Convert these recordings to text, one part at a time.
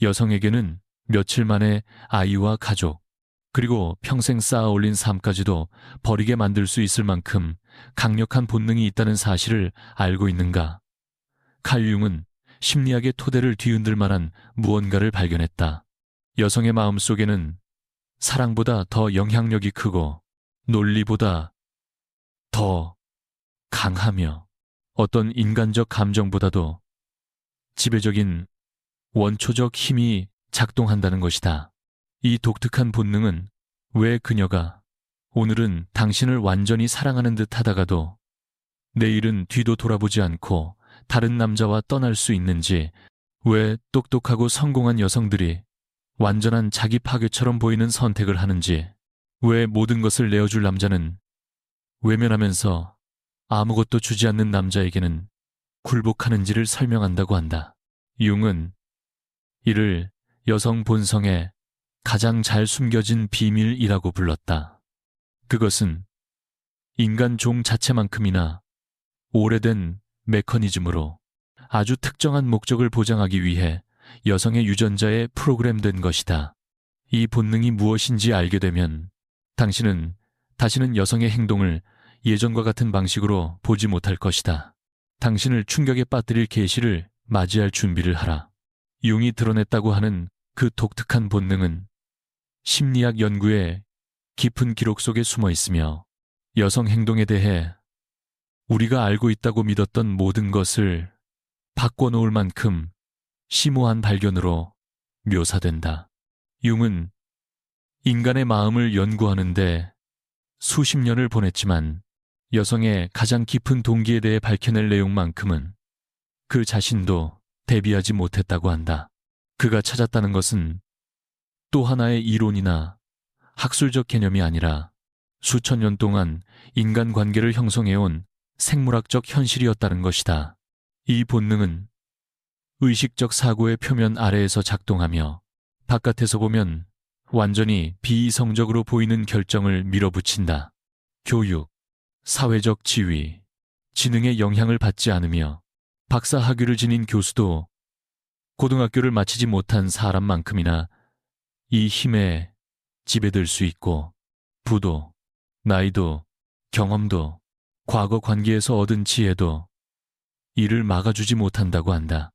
여성에게는 며칠 만에 아이와 가족, 그리고 평생 쌓아 올린 삶까지도 버리게 만들 수 있을 만큼 강력한 본능이 있다는 사실을 알고 있는가? 칼 융은 심리학의 토대를 뒤흔들 만한 무언가를 발견했다. 여성의 마음 속에는 사랑보다 더 영향력이 크고 논리보다 더 강하며 어떤 인간적 감정보다도 지배적인 원초적 힘이 작동한다는 것이다. 이 독특한 본능은 왜 그녀가 오늘은 당신을 완전히 사랑하는 듯 하다가도 내일은 뒤도 돌아보지 않고 다른 남자와 떠날 수 있는지, 왜 똑똑하고 성공한 여성들이 완전한 자기 파괴처럼 보이는 선택을 하는지, 왜 모든 것을 내어줄 남자는 외면하면서 아무것도 주지 않는 남자에게는 굴복하는지를 설명한다고 한다. 융은 이를 여성 본성의 가장 잘 숨겨진 비밀이라고 불렀다. 그것은 인간 종 자체만큼이나 오래된 메커니즘으로 아주 특정한 목적을 보장하기 위해 여성의 유전자에 프로그램된 것이다. 이 본능이 무엇인지 알게 되면 당신은 다시는 여성의 행동을 예전과 같은 방식으로 보지 못할 것이다. 당신을 충격에 빠뜨릴 계시를 맞이할 준비를 하라. 융이 드러냈다고 하는 그 독특한 본능은 심리학 연구의 깊은 기록 속에 숨어 있으며 여성 행동에 대해 우리가 알고 있다고 믿었던 모든 것을 바꿔놓을 만큼 심오한 발견으로 묘사된다. 융은 인간의 마음을 연구하는데 수십 년을 보냈지만 여성의 가장 깊은 동기에 대해 밝혀낼 내용만큼은 그 자신도 대비하지 못했다고 한다. 그가 찾았다는 것은 또 하나의 이론이나 학술적 개념이 아니라 수천 년 동안 인간관계를 형성해온 생물학적 현실이었다는 것이다. 이 본능은 의식적 사고의 표면 아래에서 작동하며 바깥에서 보면 완전히 비이성적으로 보이는 결정을 밀어붙인다. 교육, 사회적 지위, 지능의 영향을 받지 않으며 박사 학위를 지닌 교수도 고등학교를 마치지 못한 사람만큼이나 이 힘에 지배될 수 있고, 부도, 나이도, 경험도, 과거 관계에서 얻은 지혜도 이를 막아주지 못한다고 한다.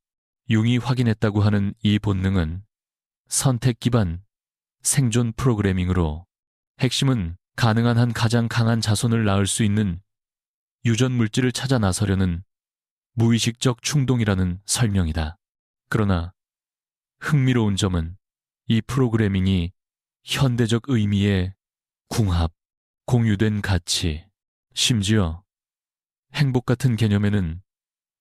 융이 확인했다고 하는 이 본능은 선택 기반 생존 프로그래밍으로 핵심은 가능한 한 가장 강한 자손을 낳을 수 있는 유전 물질을 찾아 나서려는 무의식적 충동이라는 설명이다. 그러나 흥미로운 점은 이 프로그래밍이 현대적 의미의 궁합, 공유된 가치, 심지어 행복 같은 개념에는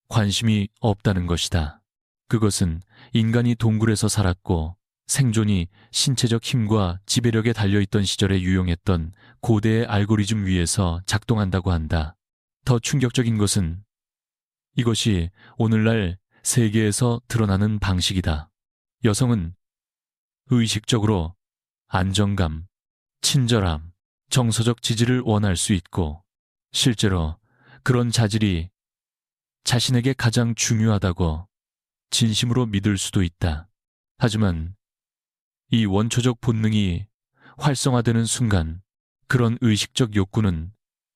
관심이 없다는 것이다. 그것은 인간이 동굴에서 살았고 생존이 신체적 힘과 지배력에 달려있던 시절에 유용했던 고대의 알고리즘 위에서 작동한다고 한다. 더 충격적인 것은 이것이 오늘날 세계에서 드러나는 방식이다. 여성은 의식적으로 안정감, 친절함, 정서적 지지를 원할 수 있고 실제로 그런 자질이 자신에게 가장 중요하다고 진심으로 믿을 수도 있다. 하지만 이 원초적 본능이 활성화되는 순간 그런 의식적 욕구는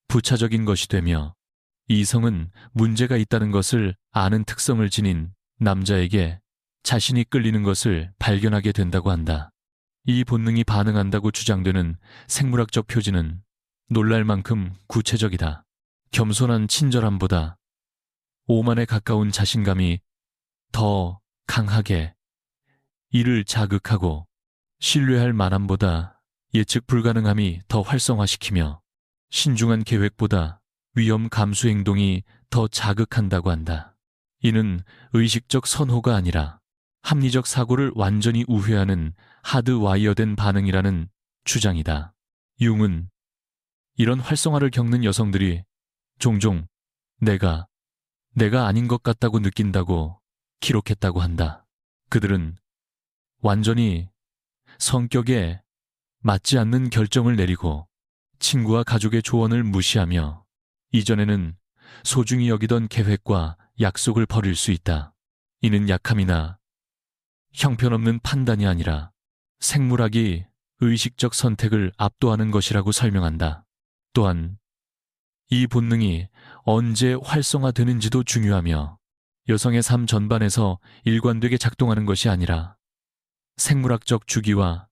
부차적인 것이 되며 이성은 문제가 있다는 것을 아는 특성을 지닌 남자에게 자신이 끌리는 것을 발견하게 된다고 한다. 이 본능이 반응한다고 주장되는 생물학적 표지는 놀랄 만큼 구체적이다. 겸손한 친절함보다 오만에 가까운 자신감이 더 강하게 이를 자극하고 신뢰할 만함보다 예측 불가능함이 더 활성화시키며 신중한 계획보다 위험 감수 행동이 더 자극한다고 한다. 이는 의식적 선호가 아니라 합리적 사고를 완전히 우회하는 하드와이어된 반응이라는 주장이다. 융은 이런 활성화를 겪는 여성들이 종종 내가 아닌 것 같다고 느낀다고 기록했다고 한다. 그들은 완전히 성격에 맞지 않는 결정을 내리고 친구와 가족의 조언을 무시하며 이전에는 소중히 여기던 계획과 약속을 버릴 수 있다. 이는 약함이나 형편없는 판단이 아니라 생물학이 의식적 선택을 압도하는 것이라고 설명한다. 또한 이 본능이 언제 활성화되는지도 중요하며 여성의 삶 전반에서 일관되게 작동하는 것이 아니라 생물학적 주기와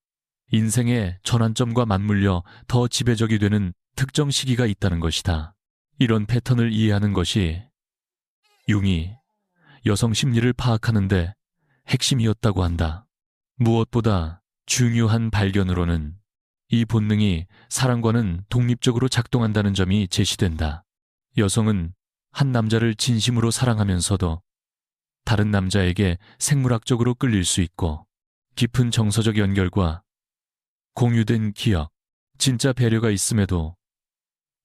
인생의 전환점과 맞물려 더 지배적이 되는 특정 시기가 있다는 것이다. 이런 패턴을 이해하는 것이 융이 여성 심리를 파악하는 데 핵심이었다고 한다. 무엇보다 중요한 발견으로는 이 본능이 사랑과는 독립적으로 작동한다는 점이 제시된다. 여성은 한 남자를 진심으로 사랑하면서도 다른 남자에게 생물학적으로 끌릴 수 있고 깊은 정서적 연결과 공유된 기억, 진짜 배려가 있음에도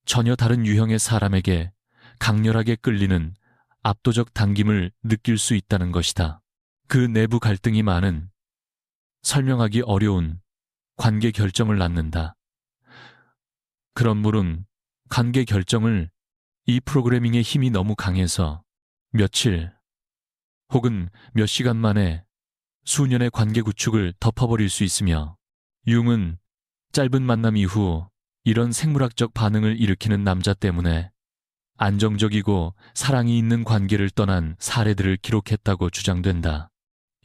전혀 다른 유형의 사람에게 강렬하게 끌리는 압도적 당김을 느낄 수 있다는 것이다. 그 내부 갈등이 많은 설명하기 어려운 관계 결정을 낳는다. 그런 물은 관계 결정을 이 프로그래밍의 힘이 너무 강해서 며칠 혹은 몇 시간 만에 수년의 관계 구축을 덮어버릴 수 있으며 융은 짧은 만남 이후 이런 생물학적 반응을 일으키는 남자 때문에 안정적이고 사랑이 있는 관계를 떠난 사례들을 기록했다고 주장된다.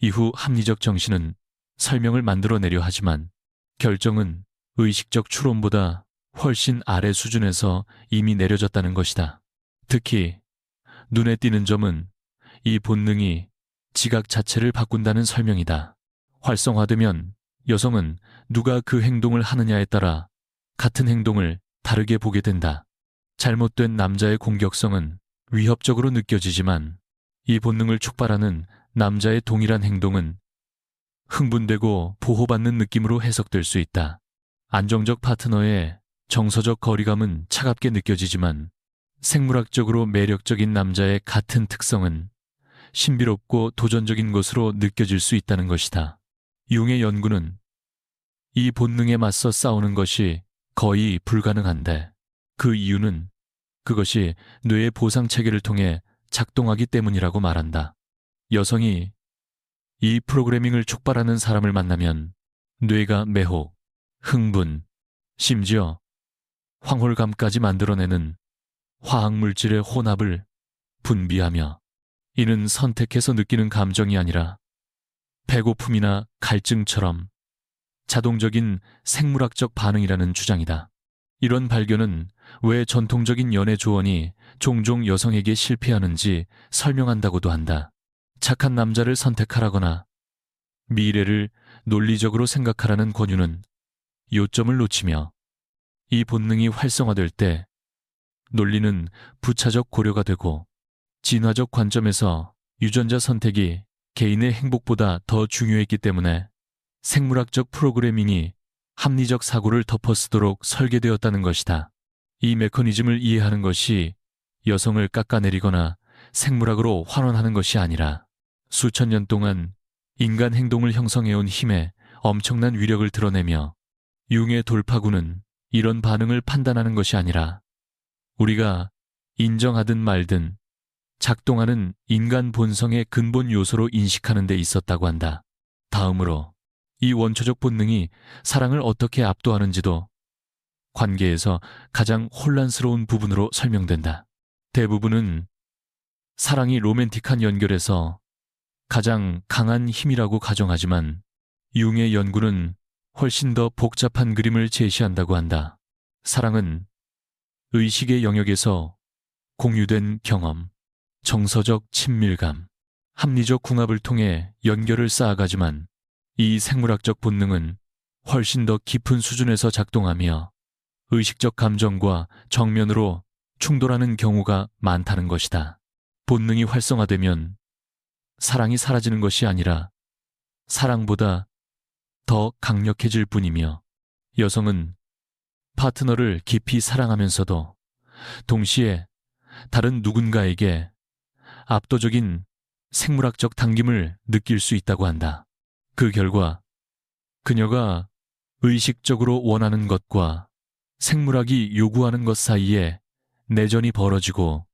이후 합리적 정신은 설명을 만들어내려 하지만 결정은 의식적 추론보다 훨씬 아래 수준에서 이미 내려졌다는 것이다. 특히 눈에 띄는 점은 이 본능이 지각 자체를 바꾼다는 설명이다. 활성화되면 여성은 누가 그 행동을 하느냐에 따라 같은 행동을 다르게 보게 된다. 잘못된 남자의 공격성은 위협적으로 느껴지지만 이 본능을 촉발하는 남자의 동일한 행동은 흥분되고 보호받는 느낌으로 해석될 수 있다. 안정적 파트너의 정서적 거리감은 차갑게 느껴지지만 생물학적으로 매력적인 남자의 같은 특성은 신비롭고 도전적인 것으로 느껴질 수 있다는 것이다. 융의 연구는 이 본능에 맞서 싸우는 것이 거의 불가능한데 그 이유는 그것이 뇌의 보상 체계를 통해 작동하기 때문이라고 말한다. 여성이 이 프로그래밍을 촉발하는 사람을 만나면 뇌가 매혹, 흥분, 심지어 황홀감까지 만들어내는 화학물질의 혼합을 분비하며 이는 선택해서 느끼는 감정이 아니라 배고픔이나 갈증처럼 자동적인 생물학적 반응이라는 주장이다. 이런 발견은 왜 전통적인 연애 조언이 종종 여성에게 실패하는지 설명한다고도 한다. 착한 남자를 선택하라거나 미래를 논리적으로 생각하라는 권유는 요점을 놓치며 이 본능이 활성화될 때 논리는 부차적 고려가 되고 진화적 관점에서 유전자 선택이 개인의 행복보다 더 중요했기 때문에 생물학적 프로그래밍이 합리적 사고를 덮어쓰도록 설계되었다는 것이다. 이 메커니즘을 이해하는 것이 여성을 깎아내리거나 생물학으로 환원하는 것이 아니라 수천 년 동안 인간 행동을 형성해온 힘에 엄청난 위력을 드러내며 융의 돌파구는 이런 반응을 판단하는 것이 아니라 우리가 인정하든 말든 작동하는 인간 본성의 근본 요소로 인식하는 데 있었다고 한다. 다음으로 이 원초적 본능이 사랑을 어떻게 압도하는지도 관계에서 가장 혼란스러운 부분으로 설명된다. 대부분은 사랑이 로맨틱한 연결에서 가장 강한 힘이라고 가정하지만 융의 연구는 훨씬 더 복잡한 그림을 제시한다고 한다. 사랑은 의식의 영역에서 공유된 경험, 정서적 친밀감, 합리적 궁합을 통해 연결을 쌓아가지만 이 생물학적 본능은 훨씬 더 깊은 수준에서 작동하며 의식적 감정과 정면으로 충돌하는 경우가 많다는 것이다. 본능이 활성화되면 사랑이 사라지는 것이 아니라 사랑보다 더 강력해질 뿐이며 여성은 파트너를 깊이 사랑하면서도 동시에 다른 누군가에게 압도적인 생물학적 당김을 느낄 수 있다고 한다. 그 결과 그녀가 의식적으로 원하는 것과 생물학이 요구하는 것 사이에 내전이 벌어지고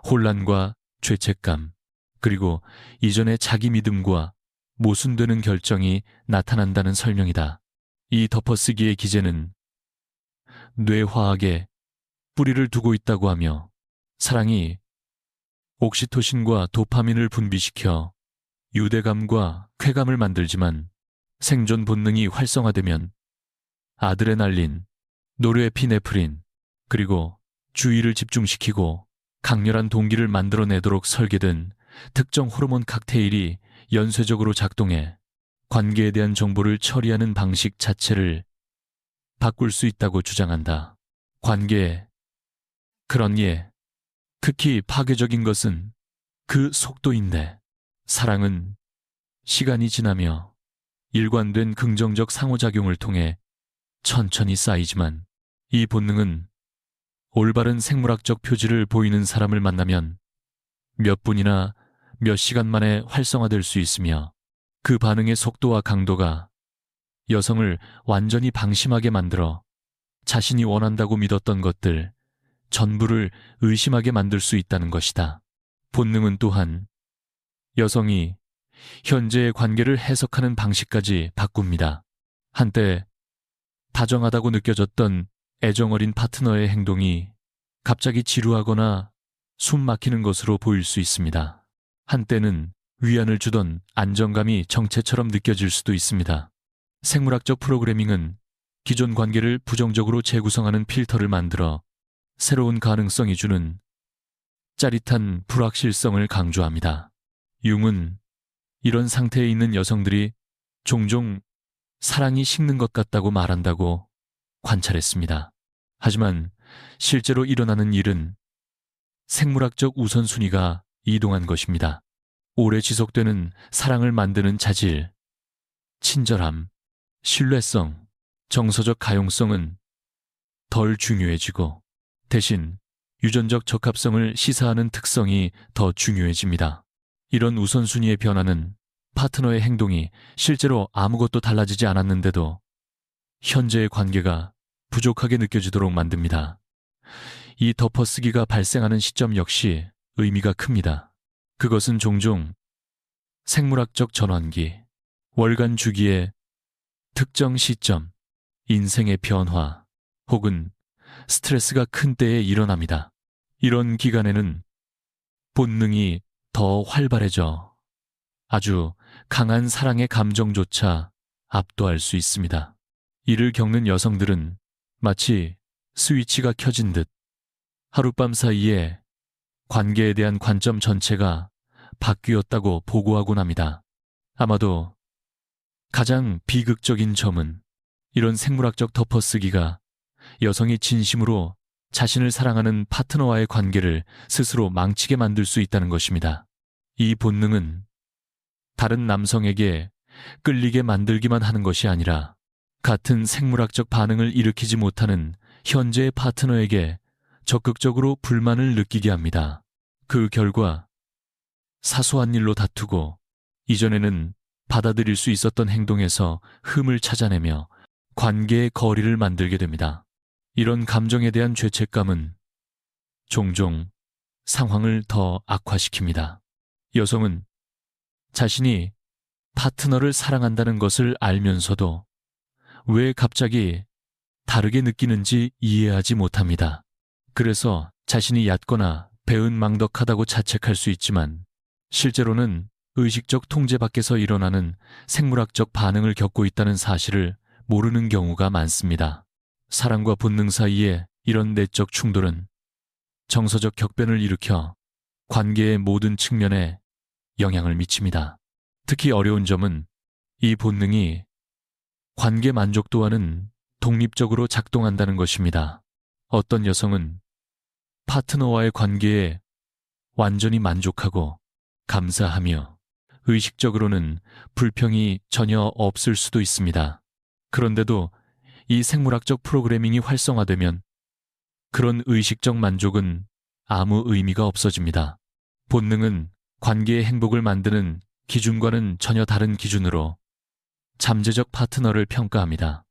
혼란과 죄책감, 그리고 이전의 자기 믿음과 모순되는 결정이 나타난다는 설명이다. 이 덮어쓰기의 기제는 뇌화학에 뿌리를 두고 있다고 하며 사랑이 옥시토신과 도파민을 분비시켜 유대감과 쾌감을 만들지만 생존 본능이 활성화되면 아드레날린, 노르에피네프린, 그리고 주의를 집중시키고 강렬한 동기를 만들어내도록 설계된 특정 호르몬 칵테일이 연쇄적으로 작동해 관계에 대한 정보를 처리하는 방식 자체를 바꿀 수 있다고 주장한다. 관계, 그러니에 특히 파괴적인 것은 그 속도인데 사랑은 시간이 지나며 일관된 긍정적 상호작용을 통해 천천히 쌓이지만 이 본능은 올바른 생물학적 표지를 보이는 사람을 만나면 몇 분이나 몇 시간 만에 활성화될 수 있으며 그 반응의 속도와 강도가 여성을 완전히 방심하게 만들어 자신이 원한다고 믿었던 것들 전부를 의심하게 만들 수 있다는 것이다. 본능은 또한 여성이 현재의 관계를 해석하는 방식까지 바꿉니다. 한때 다정하다고 느껴졌던 애정어린 파트너의 행동이 갑자기 지루하거나 숨 막히는 것으로 보일 수 있습니다. 한때는 위안을 주던 안정감이 정체처럼 느껴질 수도 있습니다. 생물학적 프로그래밍은 기존 관계를 부정적으로 재구성하는 필터를 만들어 새로운 가능성이 주는 짜릿한 불확실성을 강조합니다. 융은 이런 상태에 있는 여성들이 종종 사랑이 식는 것 같다고 말한다고 관찰했습니다. 하지만 실제로 일어나는 일은 생물학적 우선순위가 이동한 것입니다. 오래 지속되는 사랑을 만드는 자질, 친절함, 신뢰성, 정서적 가용성은 덜 중요해지고 대신 유전적 적합성을 시사하는 특성이 더 중요해집니다. 이런 우선순위의 변화는 파트너의 행동이 실제로 아무것도 달라지지 않았는데도 현재의 관계가 부족하게 느껴지도록 만듭니다. 이 덮어쓰기가 발생하는 시점 역시 의미가 큽니다. 그것은 종종 생물학적 전환기, 월간 주기의 특정 시점, 인생의 변화, 혹은 스트레스가 큰 때에 일어납니다. 이런 기간에는 본능이 더 활발해져 아주 강한 사랑의 감정조차 압도할 수 있습니다. 이를 겪는 여성들은 마치 스위치가 켜진 듯 하룻밤 사이에 관계에 대한 관점 전체가 바뀌었다고 보고하곤 합니다. 아마도 가장 비극적인 점은 이런 생물학적 덮어쓰기가 여성이 진심으로 자신을 사랑하는 파트너와의 관계를 스스로 망치게 만들 수 있다는 것입니다. 이 본능은 다른 남성에게 끌리게 만들기만 하는 것이 아니라 같은 생물학적 반응을 일으키지 못하는 현재의 파트너에게 적극적으로 불만을 느끼게 합니다. 그 결과 사소한 일로 다투고 이전에는 받아들일 수 있었던 행동에서 흠을 찾아내며 관계의 거리를 만들게 됩니다. 이런 감정에 대한 죄책감은 종종 상황을 더 악화시킵니다. 여성은 자신이 파트너를 사랑한다는 것을 알면서도 왜 갑자기 다르게 느끼는지 이해하지 못합니다. 그래서 자신이 얕거나 배은망덕하다고 자책할 수 있지만 실제로는 의식적 통제 밖에서 일어나는 생물학적 반응을 겪고 있다는 사실을 모르는 경우가 많습니다. 사랑과 본능 사이에 이런 내적 충돌은 정서적 격변을 일으켜 관계의 모든 측면에 영향을 미칩니다. 특히 어려운 점은 이 본능이 관계 만족도와는 독립적으로 작동한다는 것입니다. 어떤 여성은 파트너와의 관계에 완전히 만족하고 감사하며 의식적으로는 불평이 전혀 없을 수도 있습니다. 그런데도 이 생물학적 프로그래밍이 활성화되면 그런 의식적 만족은 아무 의미가 없어집니다. 본능은 관계의 행복을 만드는 기준과는 전혀 다른 기준으로 잠재적 파트너를 평가합니다.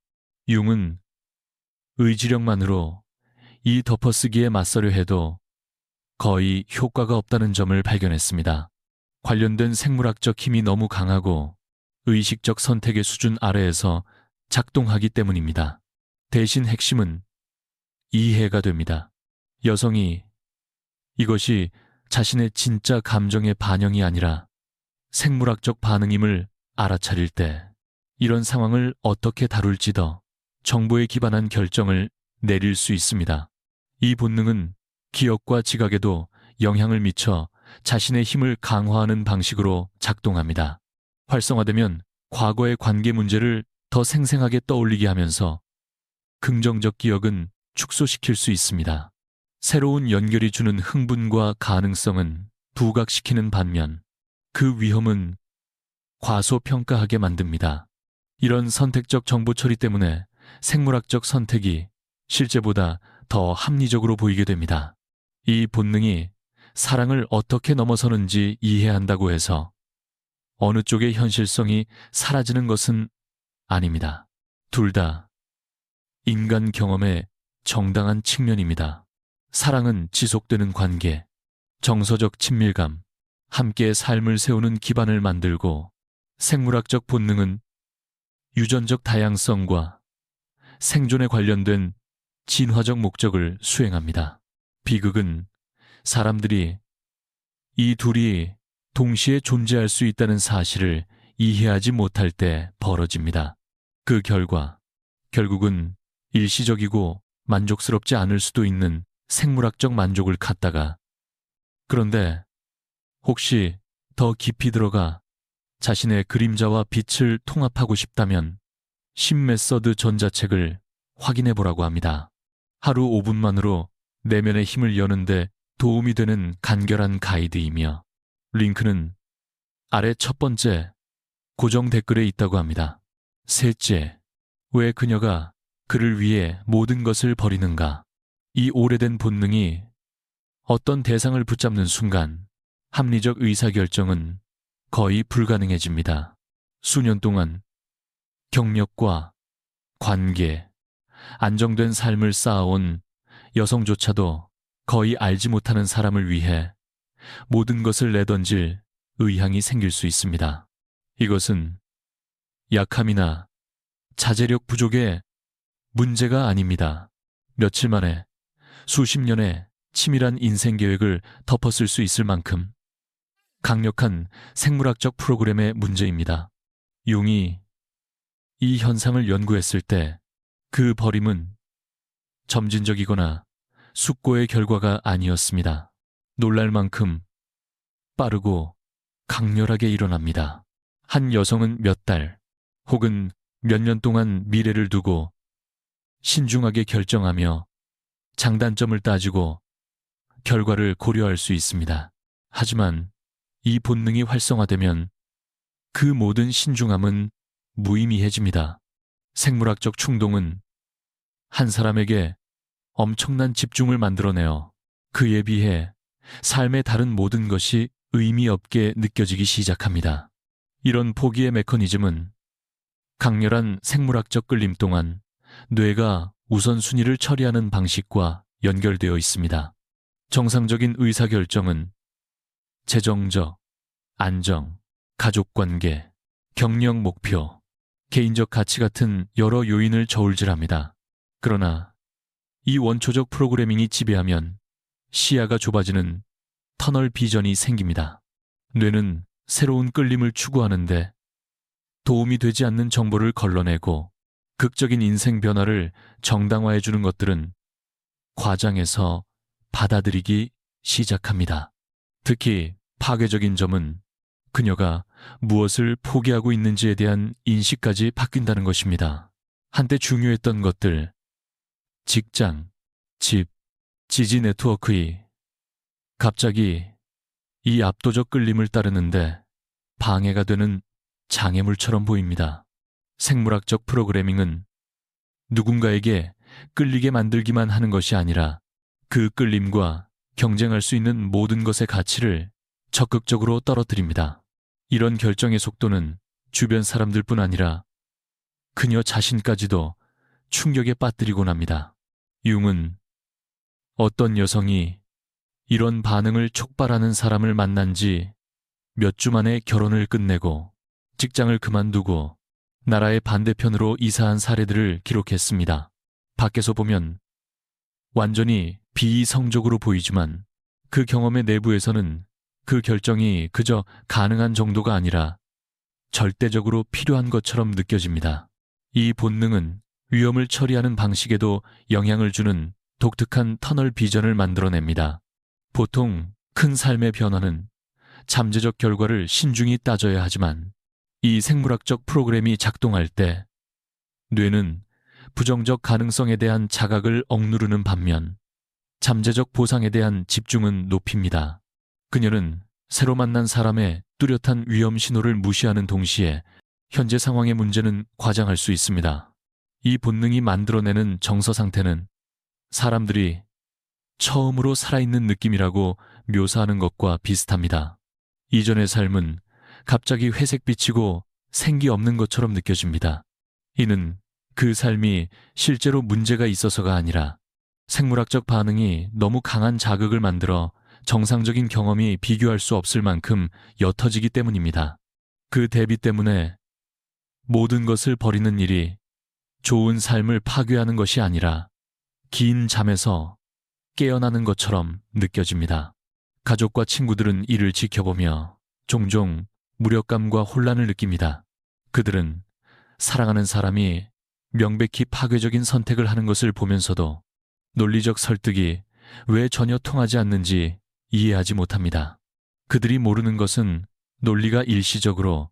융은 의지력만으로 이 덮어쓰기에 맞서려 해도 거의 효과가 없다는 점을 발견했습니다. 관련된 생물학적 힘이 너무 강하고 의식적 선택의 수준 아래에서 작동하기 때문입니다. 대신 핵심은 이해가 됩니다. 여성이 이것이 자신의 진짜 감정의 반영이 아니라 생물학적 반응임을 알아차릴 때 이런 상황을 어떻게 다룰지 더 정보에 기반한 결정을 내릴 수 있습니다. 이 본능은 기억과 지각에도 영향을 미쳐 자신의 힘을 강화하는 방식으로 작동합니다. 활성화되면 과거의 관계 문제를 더 생생하게 떠올리게 하면서 긍정적 기억은 축소시킬 수 있습니다. 새로운 연결이 주는 흥분과 가능성은 부각시키는 반면 그 위험은 과소평가하게 만듭니다. 이런 선택적 정보 처리 때문에 생물학적 선택이 실제보다 더 합리적으로 보이게 됩니다. 이 본능이 사랑을 어떻게 넘어서는지 이해한다고 해서 어느 쪽의 현실성이 사라지는 것은 아닙니다. 둘 다 인간 경험의 정당한 측면입니다. 사랑은 지속되는 관계, 정서적 친밀감, 함께 삶을 세우는 기반을 만들고 생물학적 본능은 유전적 다양성과 생존에 관련된 진화적 목적을 수행합니다. 비극은 사람들이 이 둘이 동시에 존재할 수 있다는 사실을 이해하지 못할 때 벌어집니다. 그 결과 결국은 일시적이고 만족스럽지 않을 수도 있는 생물학적 만족을 갖다가 그런데 혹시 더 깊이 들어가 자신의 그림자와 빛을 통합하고 싶다면 신메서드 전자책을 확인해 보라고 합니다. 하루 5분만으로 내면의 힘을 여는데 도움이 되는 간결한 가이드이며 링크는 아래 첫 번째 고정 댓글에 있다고 합니다. 셋째, 왜 그녀가 그를 위해 모든 것을 버리는가? 이 오래된 본능이 어떤 대상을 붙잡는 순간 합리적 의사결정은 거의 불가능해집니다. 수년 동안 경력과 관계, 안정된 삶을 쌓아온 여성조차도 거의 알지 못하는 사람을 위해 모든 것을 내던질 의향이 생길 수 있습니다. 이것은 약함이나 자제력 부족의 문제가 아닙니다. 며칠 만에 수십 년의 치밀한 인생 계획을 덮었을 수 있을 만큼 강력한 생물학적 프로그램의 문제입니다. 융이 이 현상을 연구했을 때 그 버림은 점진적이거나 숙고의 결과가 아니었습니다. 놀랄 만큼 빠르고 강렬하게 일어납니다. 한 여성은 몇 달 혹은 몇 년 동안 미래를 두고 신중하게 결정하며 장단점을 따지고 결과를 고려할 수 있습니다. 하지만 이 본능이 활성화되면 그 모든 신중함은 무의미해집니다. 생물학적 충동은 한 사람에게 엄청난 집중을 만들어내어 그에 비해 삶의 다른 모든 것이 의미 없게 느껴지기 시작합니다. 이런 포기의 메커니즘은 강렬한 생물학적 끌림 동안 뇌가 우선순위를 처리하는 방식과 연결되어 있습니다. 정상적인 의사결정은 재정적, 안정, 가족관계, 경력 목표, 개인적 가치 같은 여러 요인을 저울질합니다. 그러나 이 원초적 프로그래밍이 지배하면 시야가 좁아지는 터널 비전이 생깁니다. 뇌는 새로운 끌림을 추구하는데 도움이 되지 않는 정보를 걸러내고 극적인 인생 변화를 정당화해주는 것들은 과장해서 받아들이기 시작합니다. 특히 파괴적인 점은 그녀가 무엇을 포기하고 있는지에 대한 인식까지 바뀐다는 것입니다. 한때 중요했던 것들, 직장, 집, 지지 네트워크이 갑자기 이 압도적 끌림을 따르는데 방해가 되는 장애물처럼 보입니다. 생물학적 프로그래밍은 누군가에게 끌리게 만들기만 하는 것이 아니라 그 끌림과 경쟁할 수 있는 모든 것의 가치를 적극적으로 떨어뜨립니다. 이런 결정의 속도는 주변 사람들뿐 아니라 그녀 자신까지도 충격에 빠뜨리곤 합니다. 융은 어떤 여성이 이런 반응을 촉발하는 사람을 만난 지 몇 주 만에 결혼을 끝내고 직장을 그만두고 나라의 반대편으로 이사한 사례들을 기록했습니다. 밖에서 보면 완전히 비이성적으로 보이지만 그 경험의 내부에서는 그 결정이 그저 가능한 정도가 아니라 절대적으로 필요한 것처럼 느껴집니다. 이 본능은 위험을 처리하는 방식에도 영향을 주는 독특한 터널 비전을 만들어냅니다. 보통 큰 삶의 변화는 잠재적 결과를 신중히 따져야 하지만 이 생물학적 프로그램이 작동할 때 뇌는 부정적 가능성에 대한 자각을 억누르는 반면 잠재적 보상에 대한 집중은 높입니다. 그녀는 새로 만난 사람의 뚜렷한 위험 신호를 무시하는 동시에 현재 상황의 문제는 과장할 수 있습니다. 이 본능이 만들어내는 정서 상태는 사람들이 처음으로 살아있는 느낌이라고 묘사하는 것과 비슷합니다. 이전의 삶은 갑자기 회색빛이고 생기 없는 것처럼 느껴집니다. 이는 그 삶이 실제로 문제가 있어서가 아니라 생물학적 반응이 너무 강한 자극을 만들어 정상적인 경험이 비교할 수 없을 만큼 옅어지기 때문입니다. 그 대비 때문에 모든 것을 버리는 일이 좋은 삶을 파괴하는 것이 아니라 긴 잠에서 깨어나는 것처럼 느껴집니다. 가족과 친구들은 이를 지켜보며 종종 무력감과 혼란을 느낍니다. 그들은 사랑하는 사람이 명백히 파괴적인 선택을 하는 것을 보면서도 논리적 설득이 왜 전혀 통하지 않는지 이해하지 못합니다. 그들이 모르는 것은 논리가 일시적으로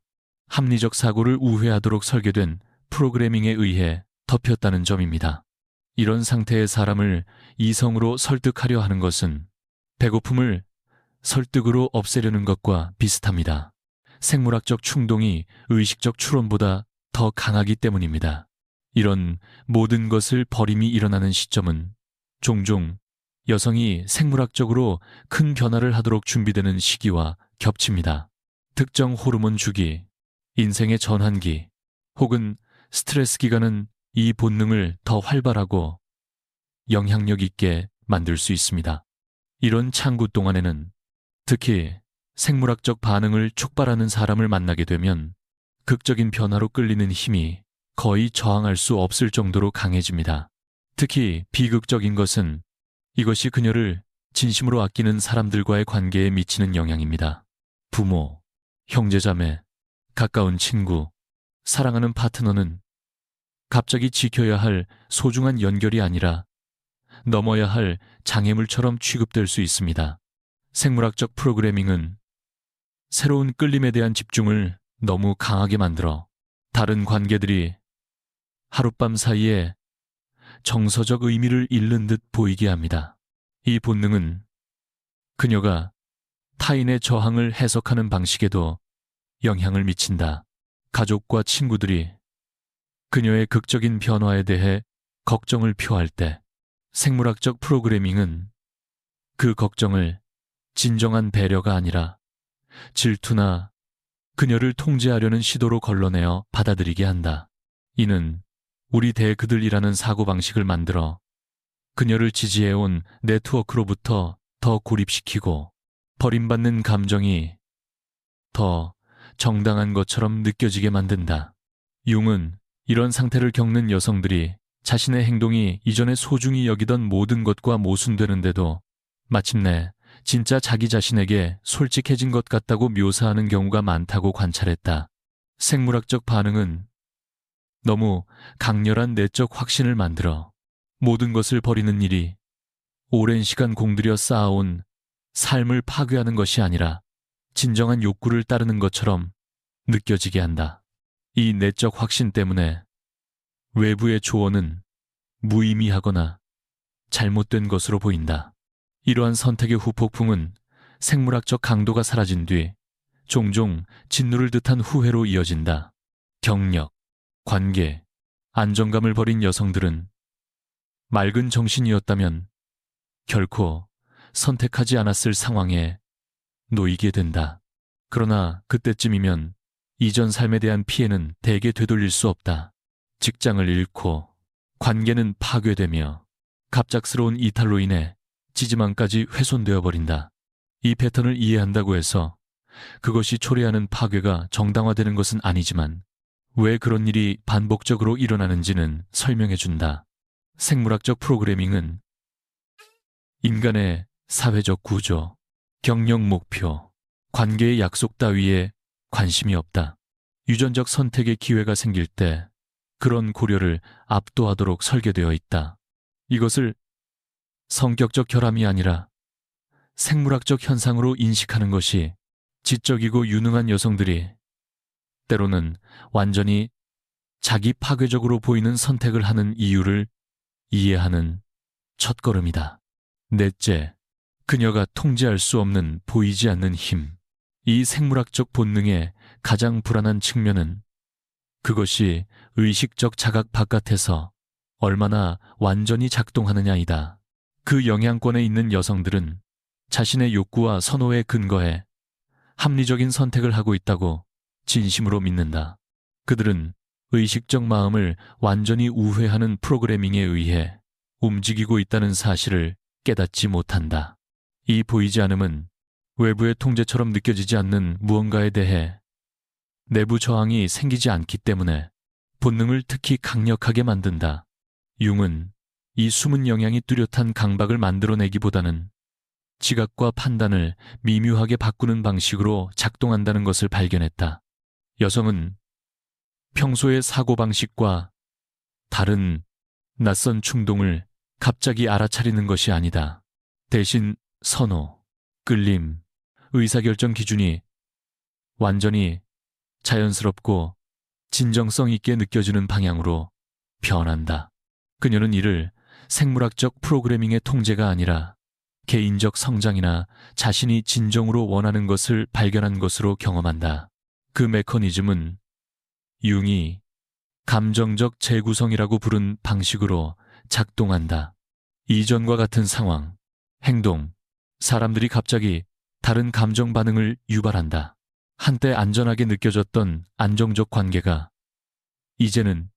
합리적 사고를 우회하도록 설계된 프로그래밍에 의해 덮였다는 점입니다. 이런 상태의 사람을 이성으로 설득하려 하는 것은 배고픔을 설득으로 없애려는 것과 비슷합니다. 생물학적 충동이 의식적 추론보다 더 강하기 때문입니다. 이런 모든 것을 버림이 일어나는 시점은 종종 여성이 생물학적으로 큰 변화를 하도록 준비되는 시기와 겹칩니다. 특정 호르몬 주기, 인생의 전환기, 혹은 스트레스 기간은 이 본능을 더 활발하고 영향력 있게 만들 수 있습니다. 이런 창구 동안에는 특히 생물학적 반응을 촉발하는 사람을 만나게 되면 극적인 변화로 끌리는 힘이 거의 저항할 수 없을 정도로 강해집니다. 특히 비극적인 것은 이것이 그녀를 진심으로 아끼는 사람들과의 관계에 미치는 영향입니다. 부모, 형제자매, 가까운 친구, 사랑하는 파트너는 갑자기 지켜야 할 소중한 연결이 아니라 넘어야 할 장애물처럼 취급될 수 있습니다. 생물학적 프로그래밍은 새로운 끌림에 대한 집중을 너무 강하게 만들어 다른 관계들이 하룻밤 사이에 정서적 의미를 잃는 듯 보이게 합니다. 이 본능은 그녀가 타인의 저항을 해석하는 방식에도 영향을 미친다. 가족과 친구들이 그녀의 극적인 변화에 대해 걱정을 표할 때 생물학적 프로그래밍은 그 걱정을 진정한 배려가 아니라 질투나 그녀를 통제하려는 시도로 걸러내어 받아들이게 한다. 이는 우리 대그들이라는 사고방식을 만들어 그녀를 지지해온 네트워크로부터 더 고립시키고 버림받는 감정이 더 정당한 것처럼 느껴지게 만든다. 융은 이런 상태를 겪는 여성들이 자신의 행동이 이전에 소중히 여기던 모든 것과 모순되는데도 마침내 진짜 자기 자신에게 솔직해진 것 같다고 묘사하는 경우가 많다고 관찰했다. 생물학적 반응은 너무 강렬한 내적 확신을 만들어 모든 것을 버리는 일이 오랜 시간 공들여 쌓아온 삶을 파괴하는 것이 아니라 진정한 욕구를 따르는 것처럼 느껴지게 한다. 이 내적 확신 때문에 외부의 조언은 무의미하거나 잘못된 것으로 보인다. 이러한 선택의 후폭풍은 생물학적 강도가 사라진 뒤 종종 진노를 듯한 후회로 이어진다. 경력, 관계, 안정감을 버린 여성들은 맑은 정신이었다면 결코 선택하지 않았을 상황에 놓이게 된다. 그러나 그때쯤이면 이전 삶에 대한 피해는 대개 되돌릴 수 없다. 직장을 잃고 관계는 파괴되며 갑작스러운 이탈로 인해 지지망까지 훼손되어 버린다. 이 패턴을 이해한다고 해서 그것이 초래하는 파괴가 정당화되는 것은 아니지만 왜 그런 일이 반복적으로 일어나는지는 설명해준다. 생물학적 프로그래밍은 인간의 사회적 구조, 경력 목표, 관계의 약속 따위에 관심이 없다. 유전적 선택의 기회가 생길 때 그런 고려를 압도하도록 설계되어 있다. 이것을 성격적 결함이 아니라 생물학적 현상으로 인식하는 것이 지적이고 유능한 여성들이 때로는 완전히 자기 파괴적으로 보이는 선택을 하는 이유를 이해하는 첫걸음이다. 넷째, 그녀가 통제할 수 없는 보이지 않는 힘. 이 생물학적 본능의 가장 불안한 측면은 그것이 의식적 자각 바깥에서 얼마나 완전히 작동하느냐이다. 그 영향권에 있는 여성들은 자신의 욕구와 선호에 근거해 합리적인 선택을 하고 있다고 진심으로 믿는다. 그들은 의식적 마음을 완전히 우회하는 프로그래밍에 의해 움직이고 있다는 사실을 깨닫지 못한다. 이 보이지 않음은 외부의 통제처럼 느껴지지 않는 무언가에 대해 내부 저항이 생기지 않기 때문에 본능을 특히 강력하게 만든다. 융은 이 숨은 영향이 뚜렷한 강박을 만들어내기보다는 지각과 판단을 미묘하게 바꾸는 방식으로 작동한다는 것을 발견했다. 여성은 평소의 사고방식과 다른 낯선 충동을 갑자기 알아차리는 것이 아니다. 대신 선호, 끌림, 의사결정 기준이 완전히 자연스럽고 진정성 있게 느껴지는 방향으로 변한다. 그녀는 이를 생물학적 프로그래밍의 통제가 아니라 개인적 성장이나 자신이 진정으로 원하는 것을 발견한 것으로 경험한다. 그 메커니즘은 융이 감정적 재구성이라고 부른 방식으로 작동한다. 이전과 같은 상황, 행동, 사람들이 갑자기 다른 감정 반응을 유발한다. 한때 안전하게 느껴졌던 안정적 관계가 이제는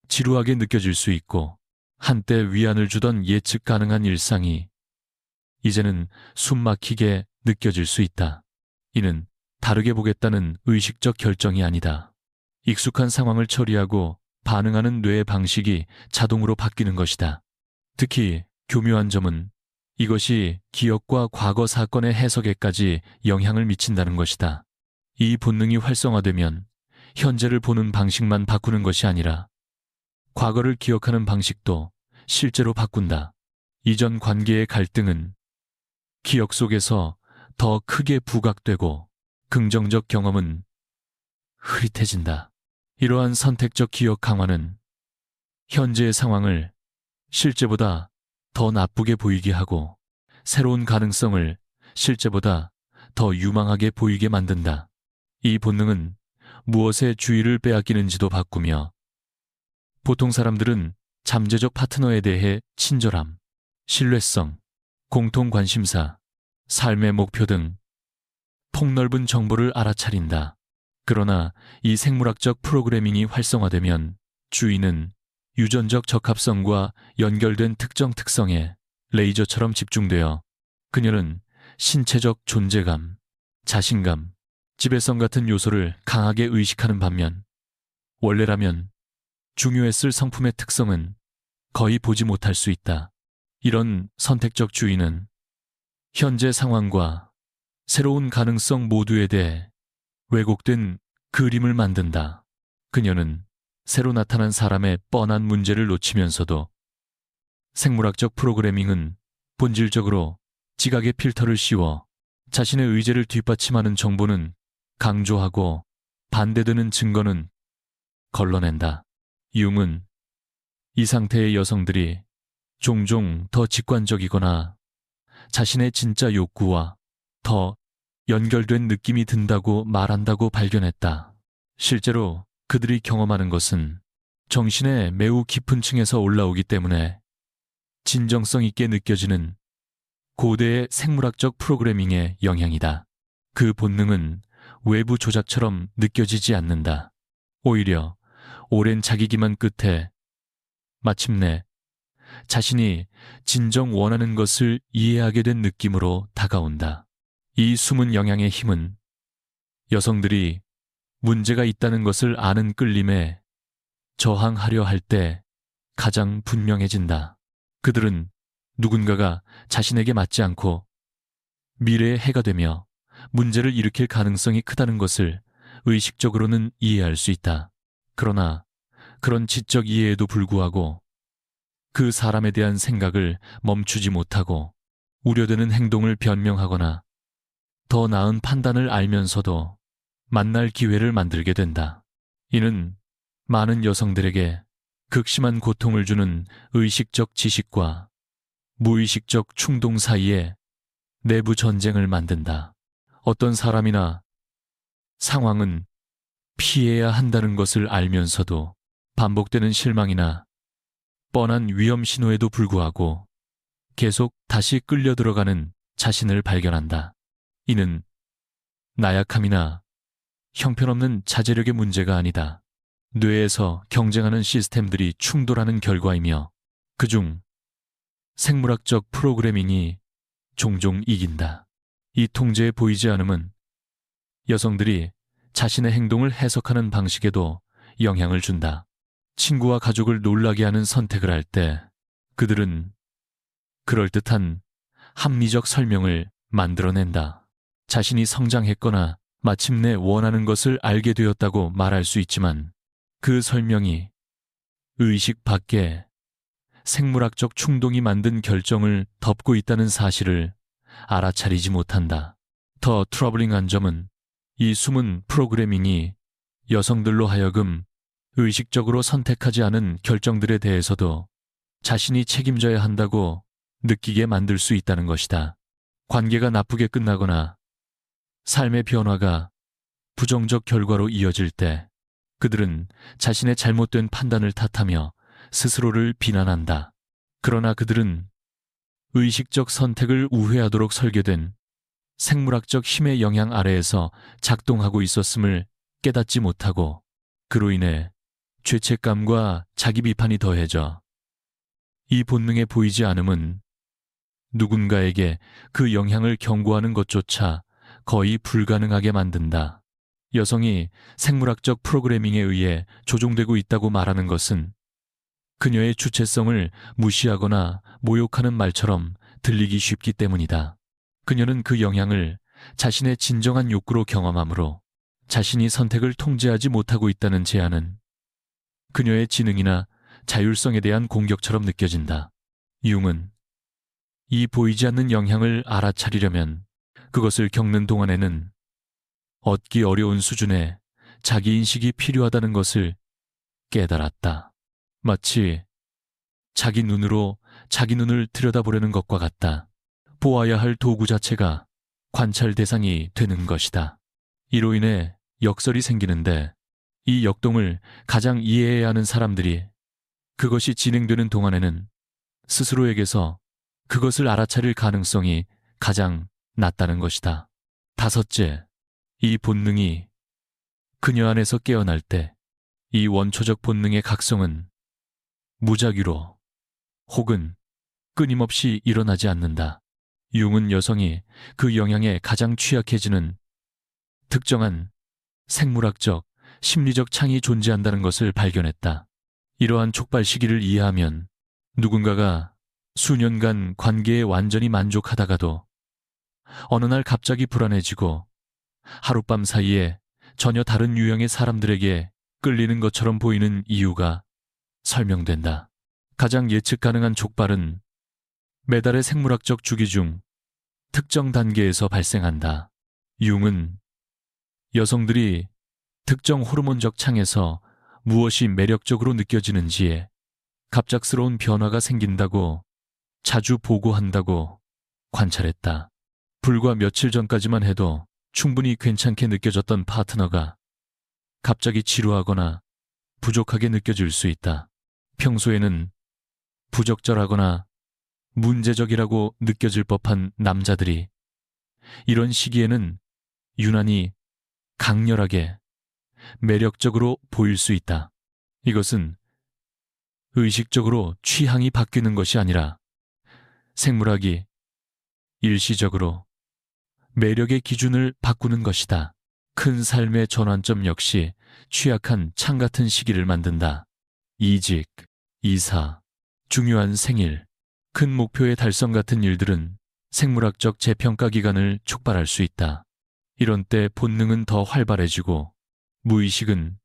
지루하게 느껴질 수 있고, 한때 위안을 주던 예측 가능한 일상이 이제는 숨막히게 느껴질 수 있다. 이는 다르게 보겠다는 의식적 결정이 아니다. 익숙한 상황을 처리하고 반응하는 뇌의 방식이 자동으로 바뀌는 것이다. 특히 교묘한 점은 이것이 기억과 과거 사건의 해석에까지 영향을 미친다는 것이다. 이 본능이 활성화되면 현재를 보는 방식만 바꾸는 것이 아니라 과거를 기억하는 방식도 실제로 바꾼다. 이전 관계의 갈등은 기억 속에서 더 크게 부각되고 긍정적 경험은 흐릿해진다. 이러한 선택적 기억 강화는 현재의 상황을 실제보다 더 나쁘게 보이게 하고 새로운 가능성을 실제보다 더 유망하게 보이게 만든다. 이 본능은 무엇에 주의를 빼앗기는지도 바꾸며 보통 사람들은 잠재적 파트너에 대해 친절함, 신뢰성, 공통 관심사, 삶의 목표 등 폭넓은 정보를 알아차린다. 그러나 이 생물학적 프로그래밍이 활성화되면 주의는 유전적 적합성과 연결된 특정 특성에 레이저처럼 집중되어 그녀는 신체적 존재감, 자신감, 지배성 같은 요소를 강하게 의식하는 반면 원래라면 중요했을 성품의 특성은 거의 보지 못할 수 있다. 이런 선택적 주의는 현재 상황과 새로운 가능성 모두에 대해 왜곡된 그림을 만든다. 그녀는 새로 나타난 사람의 뻔한 문제를 놓치면서도 생물학적 프로그래밍은 본질적으로 지각의 필터를 씌워 자신의 의지를 뒷받침하는 정보는 강조하고 반대되는 증거는 걸러낸다. 융은 이 상태의 여성들이 종종 더 직관적이거나 자신의 진짜 욕구와 더 연결된 느낌이 든다고 말한다고 발견했다. 실제로 그들이 경험하는 것은 정신의 매우 깊은 층에서 올라오기 때문에 진정성 있게 느껴지는 고대의 생물학적 프로그래밍의 영향이다. 그 본능은 외부 조작처럼 느껴지지 않는다. 오히려 오랜 자기 기만 끝에 마침내 자신이 진정 원하는 것을 이해하게 된 느낌으로 다가온다. 이 숨은 영향의 힘은 여성들이 문제가 있다는 것을 아는 끌림에 저항하려 할 때 가장 분명해진다. 그들은 누군가가 자신에게 맞지 않고 미래의 해가 되며 문제를 일으킬 가능성이 크다는 것을 의식적으로는 이해할 수 있다. 그러나 그런 지적 이해에도 불구하고 그 사람에 대한 생각을 멈추지 못하고 우려되는 행동을 변명하거나 더 나은 판단을 알면서도 만날 기회를 만들게 된다. 이는 많은 여성들에게 극심한 고통을 주는 의식적 지식과 무의식적 충동 사이에 내부 전쟁을 만든다. 어떤 사람이나 상황은 피해야 한다는 것을 알면서도 반복되는 실망이나 뻔한 위험 신호에도 불구하고 계속 다시 끌려 들어가는 자신을 발견한다. 이는 나약함이나 형편없는 자제력의 문제가 아니다. 뇌에서 경쟁하는 시스템들이 충돌하는 결과이며 그중 생물학적 프로그래밍이 종종 이긴다. 이 통제에 보이지 않음은 여성들이 자신의 행동을 해석하는 방식에도 영향을 준다. 친구와 가족을 놀라게 하는 선택을 할 때 그들은 그럴듯한 합리적 설명을 만들어낸다. 자신이 성장했거나 마침내 원하는 것을 알게 되었다고 말할 수 있지만 그 설명이 의식 밖에 생물학적 충동이 만든 결정을 덮고 있다는 사실을 알아차리지 못한다. 더 트러블링한 점은 이 숨은 프로그래밍이 여성들로 하여금 의식적으로 선택하지 않은 결정들에 대해서도 자신이 책임져야 한다고 느끼게 만들 수 있다는 것이다. 관계가 나쁘게 끝나거나 삶의 변화가 부정적 결과로 이어질 때 그들은 자신의 잘못된 판단을 탓하며 스스로를 비난한다. 그러나 그들은 의식적 선택을 우회하도록 설계된 생물학적 힘의 영향 아래에서 작동하고 있었음을 깨닫지 못하고 그로 인해 죄책감과 자기 비판이 더해져 이 본능에 보이지 않음은 누군가에게 그 영향을 경고하는 것조차 거의 불가능하게 만든다. 여성이 생물학적 프로그래밍에 의해 조종되고 있다고 말하는 것은 그녀의 주체성을 무시하거나 모욕하는 말처럼 들리기 쉽기 때문이다. 그녀는 그 영향을 자신의 진정한 욕구로 경험하므로 자신이 선택을 통제하지 못하고 있다는 제안은 그녀의 지능이나 자율성에 대한 공격처럼 느껴진다. 융은 이 보이지 않는 영향을 알아차리려면 그것을 겪는 동안에는 얻기 어려운 수준의 자기인식이 필요하다는 것을 깨달았다. 마치 자기 눈으로 자기 눈을 들여다보려는 것과 같다. 보아야 할 도구 자체가 관찰 대상이 되는 것이다. 이로 인해 역설이 생기는데 이 역동을 가장 이해해야 하는 사람들이 그것이 진행되는 동안에는 스스로에게서 그것을 알아차릴 가능성이 가장 낮다는 것이다. 다섯째, 이 본능이 그녀 안에서 깨어날 때 이 원초적 본능의 각성은 무작위로 혹은 끊임없이 일어나지 않는다. 융은 여성이 그 영향에 가장 취약해지는 특정한 생물학적, 심리적 창이 존재한다는 것을 발견했다. 이러한 촉발 시기를 이해하면 누군가가 수년간 관계에 완전히 만족하다가도 어느 날 갑자기 불안해지고 하룻밤 사이에 전혀 다른 유형의 사람들에게 끌리는 것처럼 보이는 이유가 설명된다. 가장 예측 가능한 촉발은 매달의 생물학적 주기 중 특정 단계에서 발생한다. 융은 여성들이 특정 호르몬적 창에서 무엇이 매력적으로 느껴지는지에 갑작스러운 변화가 생긴다고 자주 보고한다고 관찰했다. 불과 며칠 전까지만 해도 충분히 괜찮게 느껴졌던 파트너가 갑자기 지루하거나 부족하게 느껴질 수 있다. 평소에는 부적절하거나 문제적이라고 느껴질 법한 남자들이 이런 시기에는 유난히 강렬하게 매력적으로 보일 수 있다. 이것은 의식적으로 취향이 바뀌는 것이 아니라 생물학이 일시적으로 매력의 기준을 바꾸는 것이다. 큰 삶의 전환점 역시 취약한 창 같은 시기를 만든다. 이직, 이사, 중요한 생일, 큰 목표의 달성 같은 일들은 생물학적 재평가 기간을 촉발할 수 있다. 이런 때 본능은 더 활발해지고 무의식은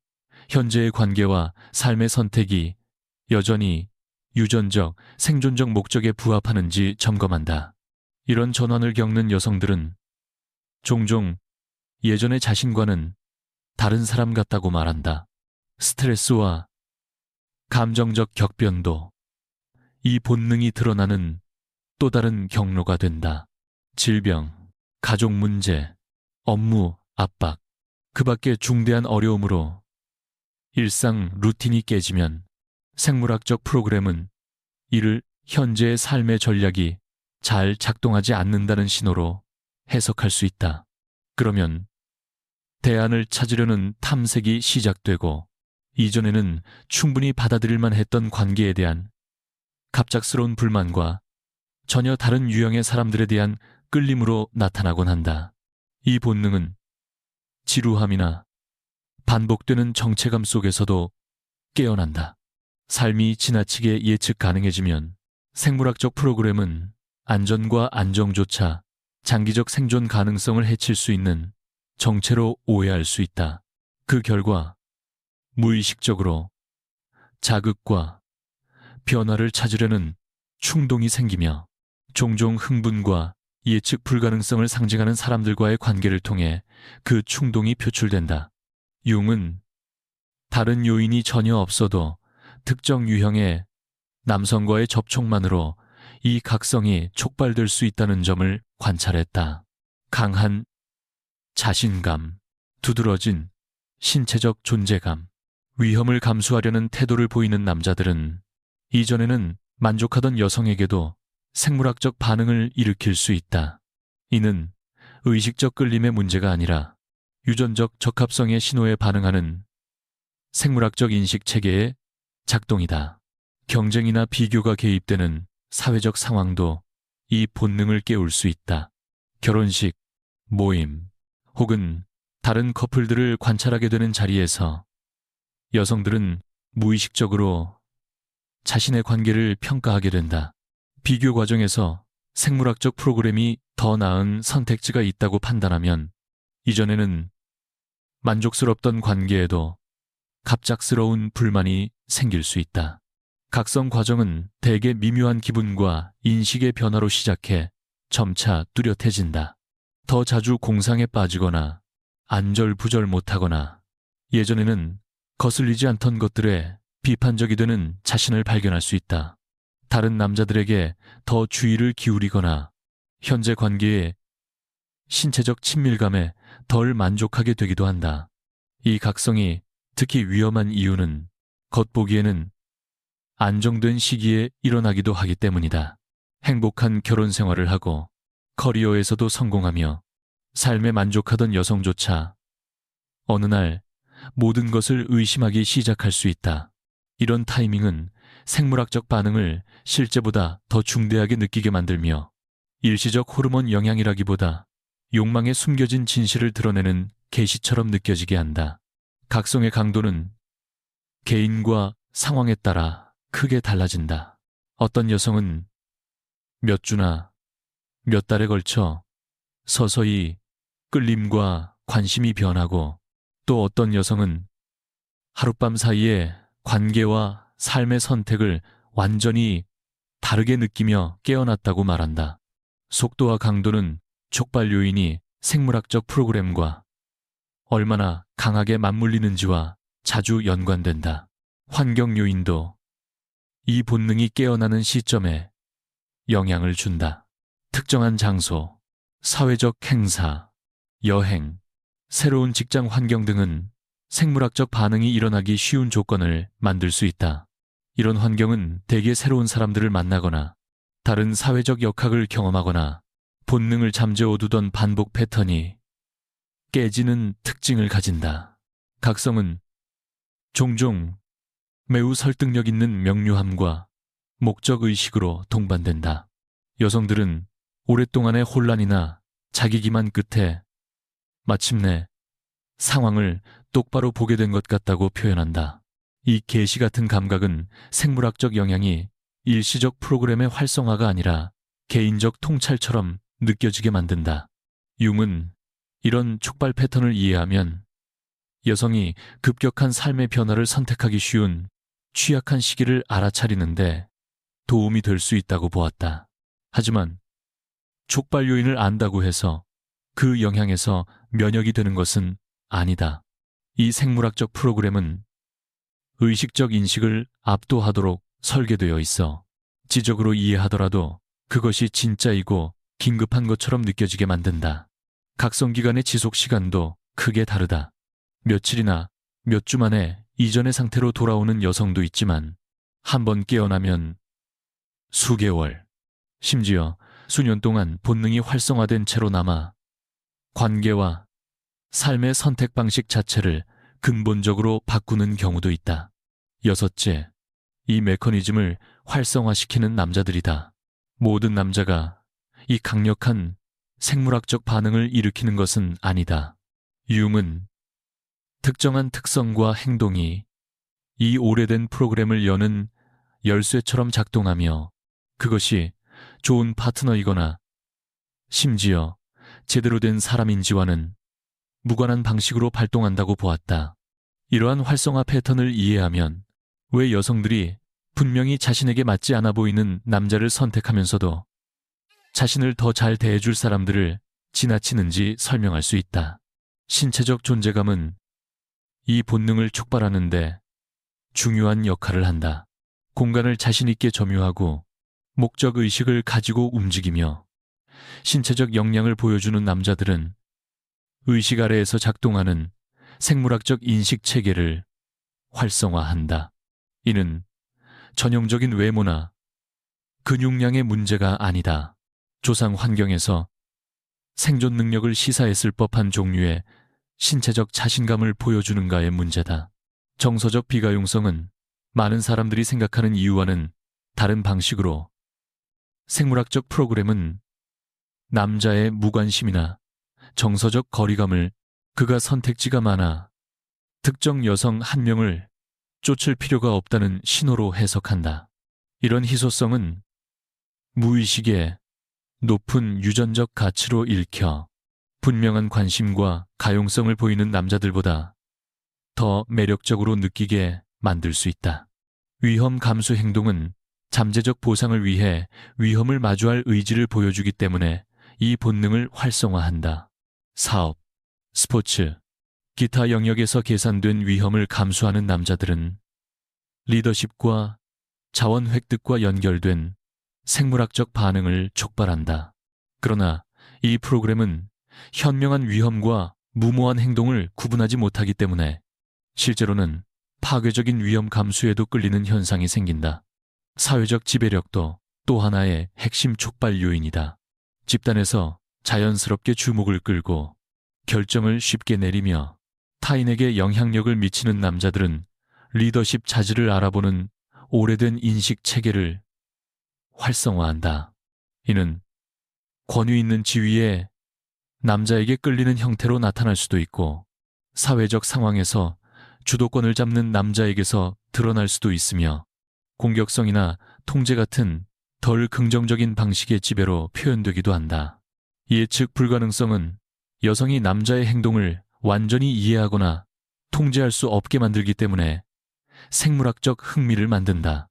현재의 관계와 삶의 선택이 여전히 유전적, 생존적 목적에 부합하는지 점검한다. 이런 전환을 겪는 여성들은 종종 예전의 자신과는 다른 사람 같다고 말한다. 스트레스와 감정적 격변도 이 본능이 드러나는 또 다른 경로가 된다. 질병, 가족 문제, 업무 압박, 그 밖에 중대한 어려움으로 일상 루틴이 깨지면 생물학적 프로그램은 이를 현재의 삶의 전략이 잘 작동하지 않는다는 신호로 해석할 수 있다. 그러면 대안을 찾으려는 탐색이 시작되고 이전에는 충분히 받아들일만 했던 관계에 대한 갑작스러운 불만과 전혀 다른 유형의 사람들에 대한 끌림으로 나타나곤 한다. 이 본능은 지루함이나 반복되는 정체감 속에서도 깨어난다. 삶이 지나치게 예측 가능해지면 생물학적 프로그램은 안전과 안정조차 장기적 생존 가능성을 해칠 수 있는 정체로 오해할 수 있다. 그 결과 무의식적으로 자극과 변화를 찾으려는 충동이 생기며 종종 흥분과 예측 불가능성을 상징하는 사람들과의 관계를 통해 그 충동이 표출된다. 융은 다른 요인이 전혀 없어도 특정 유형의 남성과의 접촉만으로 이 각성이 촉발될 수 있다는 점을 관찰했다. 강한 자신감, 두드러진 신체적 존재감, 위험을 감수하려는 태도를 보이는 남자들은 이전에는 만족하던 여성에게도 생물학적 반응을 일으킬 수 있다. 이는 의식적 끌림의 문제가 아니라 유전적 적합성의 신호에 반응하는 생물학적 인식 체계의 작동이다. 경쟁이나 비교가 개입되는 사회적 상황도 이 본능을 깨울 수 있다. 결혼식, 모임, 혹은 다른 커플들을 관찰하게 되는 자리에서 여성들은 무의식적으로 자신의 관계를 평가하게 된다. 비교 과정에서 생물학적 프로그램이 더 나은 선택지가 있다고 판단하면 이전에는 만족스럽던 관계에도 갑작스러운 불만이 생길 수 있다. 각성 과정은 대개 미묘한 기분과 인식의 변화로 시작해 점차 뚜렷해진다. 더 자주 공상에 빠지거나 안절부절 못하거나 예전에는 거슬리지 않던 것들에 비판적이 되는 자신을 발견할 수 있다. 다른 남자들에게 더 주의를 기울이거나 현재 관계의 신체적 친밀감에 덜 만족하게 되기도 한다. 이 각성이 특히 위험한 이유는 겉보기에는 안정된 시기에 일어나기도 하기 때문이다. 행복한 결혼 생활을 하고 커리어에서도 성공하며 삶에 만족하던 여성조차 어느 날 모든 것을 의심하기 시작할 수 있다. 이런 타이밍은 생물학적 반응을 실제보다 더 중대하게 느끼게 만들며 일시적 호르몬 영향이라기보다 욕망에 숨겨진 진실을 드러내는 계시처럼 느껴지게 한다. 각성의 강도는 개인과 상황에 따라 크게 달라진다. 어떤 여성은 몇 주나 몇 달에 걸쳐 서서히 끌림과 관심이 변하고 또 어떤 여성은 하룻밤 사이에 관계와 삶의 선택을 완전히 다르게 느끼며 깨어났다고 말한다. 속도와 강도는 촉발 요인이 생물학적 프로그램과 얼마나 강하게 맞물리는지와 자주 연관된다. 환경 요인도 이 본능이 깨어나는 시점에 영향을 준다. 특정한 장소, 사회적 행사, 여행, 새로운 직장 환경 등은 생물학적 반응이 일어나기 쉬운 조건을 만들 수 있다. 이런 환경은 대개 새로운 사람들을 만나거나 다른 사회적 역학을 경험하거나 본능을 잠재워두던 반복 패턴이 깨지는 특징을 가진다. 각성은 종종 매우 설득력 있는 명료함과 목적의식으로 동반된다. 여성들은 오랫동안의 혼란이나 자기 기만 끝에 마침내 상황을 똑바로 보게 된 것 같다고 표현한다. 이 계시 같은 감각은 생물학적 영향이 일시적 프로그램의 활성화가 아니라 개인적 통찰처럼 느껴지게 만든다. 융은 이런 촉발 패턴을 이해하면 여성이 급격한 삶의 변화를 선택하기 쉬운 취약한 시기를 알아차리는데 도움이 될 수 있다고 보았다. 하지만 촉발 요인을 안다고 해서 그 영향에서 면역이 되는 것은 아니다. 이 생물학적 프로그램은 의식적 인식을 압도하도록 설계되어 있어 지적으로 이해하더라도 그것이 진짜이고 긴급한 것처럼 느껴지게 만든다. 각성기간의 지속 시간도 크게 다르다. 며칠이나 몇 주 만에 이전의 상태로 돌아오는 여성도 있지만 한 번 깨어나면 수개월, 심지어 수년 동안 본능이 활성화된 채로 남아 관계와 삶의 선택 방식 자체를 근본적으로 바꾸는 경우도 있다. 여섯째, 이 메커니즘을 활성화시키는 남자들이다. 모든 남자가 이 강력한 생물학적 반응을 일으키는 것은 아니다. 융은 특정한 특성과 행동이 이 오래된 프로그램을 여는 열쇠처럼 작동하며 그것이 좋은 파트너이거나 심지어 제대로 된 사람인지와는 무관한 방식으로 발동한다고 보았다. 이러한 활성화 패턴을 이해하면 왜 여성들이 분명히 자신에게 맞지 않아 보이는 남자를 선택하면서도 자신을 더 잘 대해줄 사람들을 지나치는지 설명할 수 있다. 신체적 존재감은 이 본능을 촉발하는데 중요한 역할을 한다. 공간을 자신 있게 점유하고 목적의식을 가지고 움직이며 신체적 역량을 보여주는 남자들은 의식 아래에서 작동하는 생물학적 인식 체계를 활성화한다. 이는 전형적인 외모나 근육량의 문제가 아니다. 조상 환경에서 생존 능력을 시사했을 법한 종류의 신체적 자신감을 보여주는가의 문제다. 정서적 비가용성은 많은 사람들이 생각하는 이유와는 다른 방식으로 생물학적 프로그램은 남자의 무관심이나 정서적 거리감을 그가 선택지가 많아 특정 여성 한 명을 쫓을 필요가 없다는 신호로 해석한다. 이런 희소성은 무의식의 높은 유전적 가치로 읽혀 분명한 관심과 가용성을 보이는 남자들보다 더 매력적으로 느끼게 만들 수 있다. 위험 감수 행동은 잠재적 보상을 위해 위험을 마주할 의지를 보여주기 때문에 이 본능을 활성화한다. 사업, 스포츠, 기타 영역에서 계산된 위험을 감수하는 남자들은 리더십과 자원 획득과 연결된 생물학적 반응을 촉발한다. 그러나 이 프로그램은 현명한 위험과 무모한 행동을 구분하지 못하기 때문에 실제로는 파괴적인 위험 감수에도 끌리는 현상이 생긴다. 사회적 지배력도 또 하나의 핵심 촉발 요인이다. 집단에서 자연스럽게 주목을 끌고 결정을 쉽게 내리며 타인에게 영향력을 미치는 남자들은 리더십 자질을 알아보는 오래된 인식 체계를 활성화한다. 이는 권위 있는 지위에 남자에게 끌리는 형태로 나타날 수도 있고 사회적 상황에서 주도권을 잡는 남자에게서 드러날 수도 있으며 공격성이나 통제 같은 덜 긍정적인 방식의 지배로 표현되기도 한다. 예측 불가능성은 여성이 남자의 행동을 완전히 이해하거나 통제할 수 없게 만들기 때문에 생물학적 흥미를 만든다.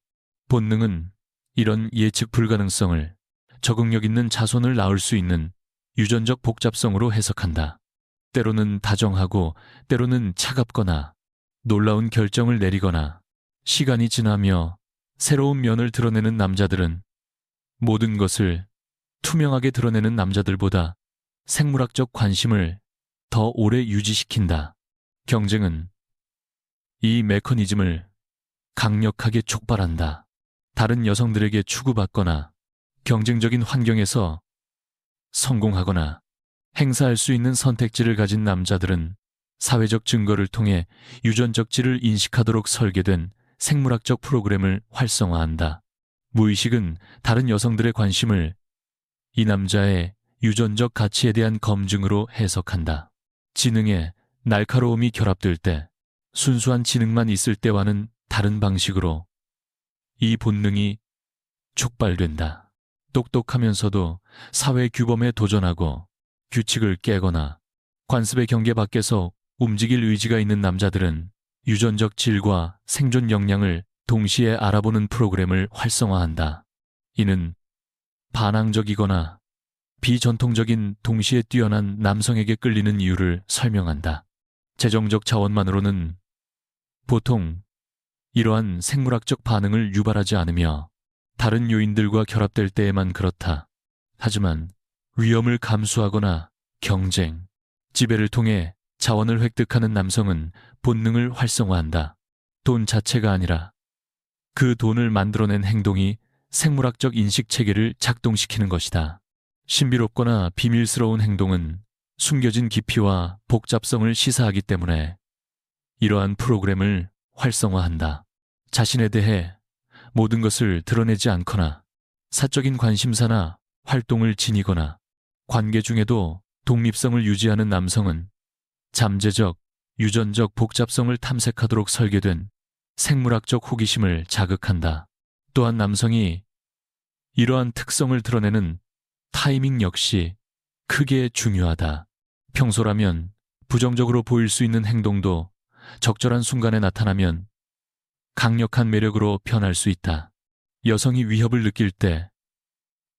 본능은 이런 예측 불가능성을 적응력 있는 자손을 낳을 수 있는 유전적 복잡성으로 해석한다. 때로는 다정하고 때로는 차갑거나 놀라운 결정을 내리거나 시간이 지나며 새로운 면을 드러내는 남자들은 모든 것을 투명하게 드러내는 남자들보다 생물학적 관심을 더 오래 유지시킨다. 경쟁은 이 메커니즘을 강력하게 촉발한다. 다른 여성들에게 추구받거나 경쟁적인 환경에서 성공하거나 행사할 수 있는 선택지를 가진 남자들은 사회적 증거를 통해 유전적 질을 인식하도록 설계된 생물학적 프로그램을 활성화한다. 무의식은 다른 여성들의 관심을 이 남자의 유전적 가치에 대한 검증으로 해석한다. 지능의 날카로움이 결합될 때, 순수한 지능만 있을 때와는 다른 방식으로 이 본능이 촉발된다. 똑똑하면서도 사회 규범에 도전하고 규칙을 깨거나 관습의 경계 밖에서 움직일 의지가 있는 남자들은 유전적 질과 생존 역량을 동시에 알아보는 프로그램을 활성화한다. 이는 반항적이거나 비전통적인 동시에 뛰어난 남성에게 끌리는 이유를 설명한다. 재정적 자원만으로는 보통 이러한 생물학적 반응을 유발하지 않으며 다른 요인들과 결합될 때에만 그렇다. 하지만 위험을 감수하거나 경쟁, 지배를 통해 자원을 획득하는 남성은 본능을 활성화한다. 돈 자체가 아니라 그 돈을 만들어낸 행동이 생물학적 인식 체계를 작동시키는 것이다. 신비롭거나 비밀스러운 행동은 숨겨진 깊이와 복잡성을 시사하기 때문에 이러한 프로그램을 활성화한다. 자신에 대해 모든 것을 드러내지 않거나 사적인 관심사나 활동을 지니거나 관계 중에도 독립성을 유지하는 남성은 잠재적, 유전적 복잡성을 탐색하도록 설계된 생물학적 호기심을 자극한다. 또한 남성이 이러한 특성을 드러내는 타이밍 역시 크게 중요하다. 평소라면 부정적으로 보일 수 있는 행동도 적절한 순간에 나타나면 강력한 매력으로 변할 수 있다. 여성이 위협을 느낄 때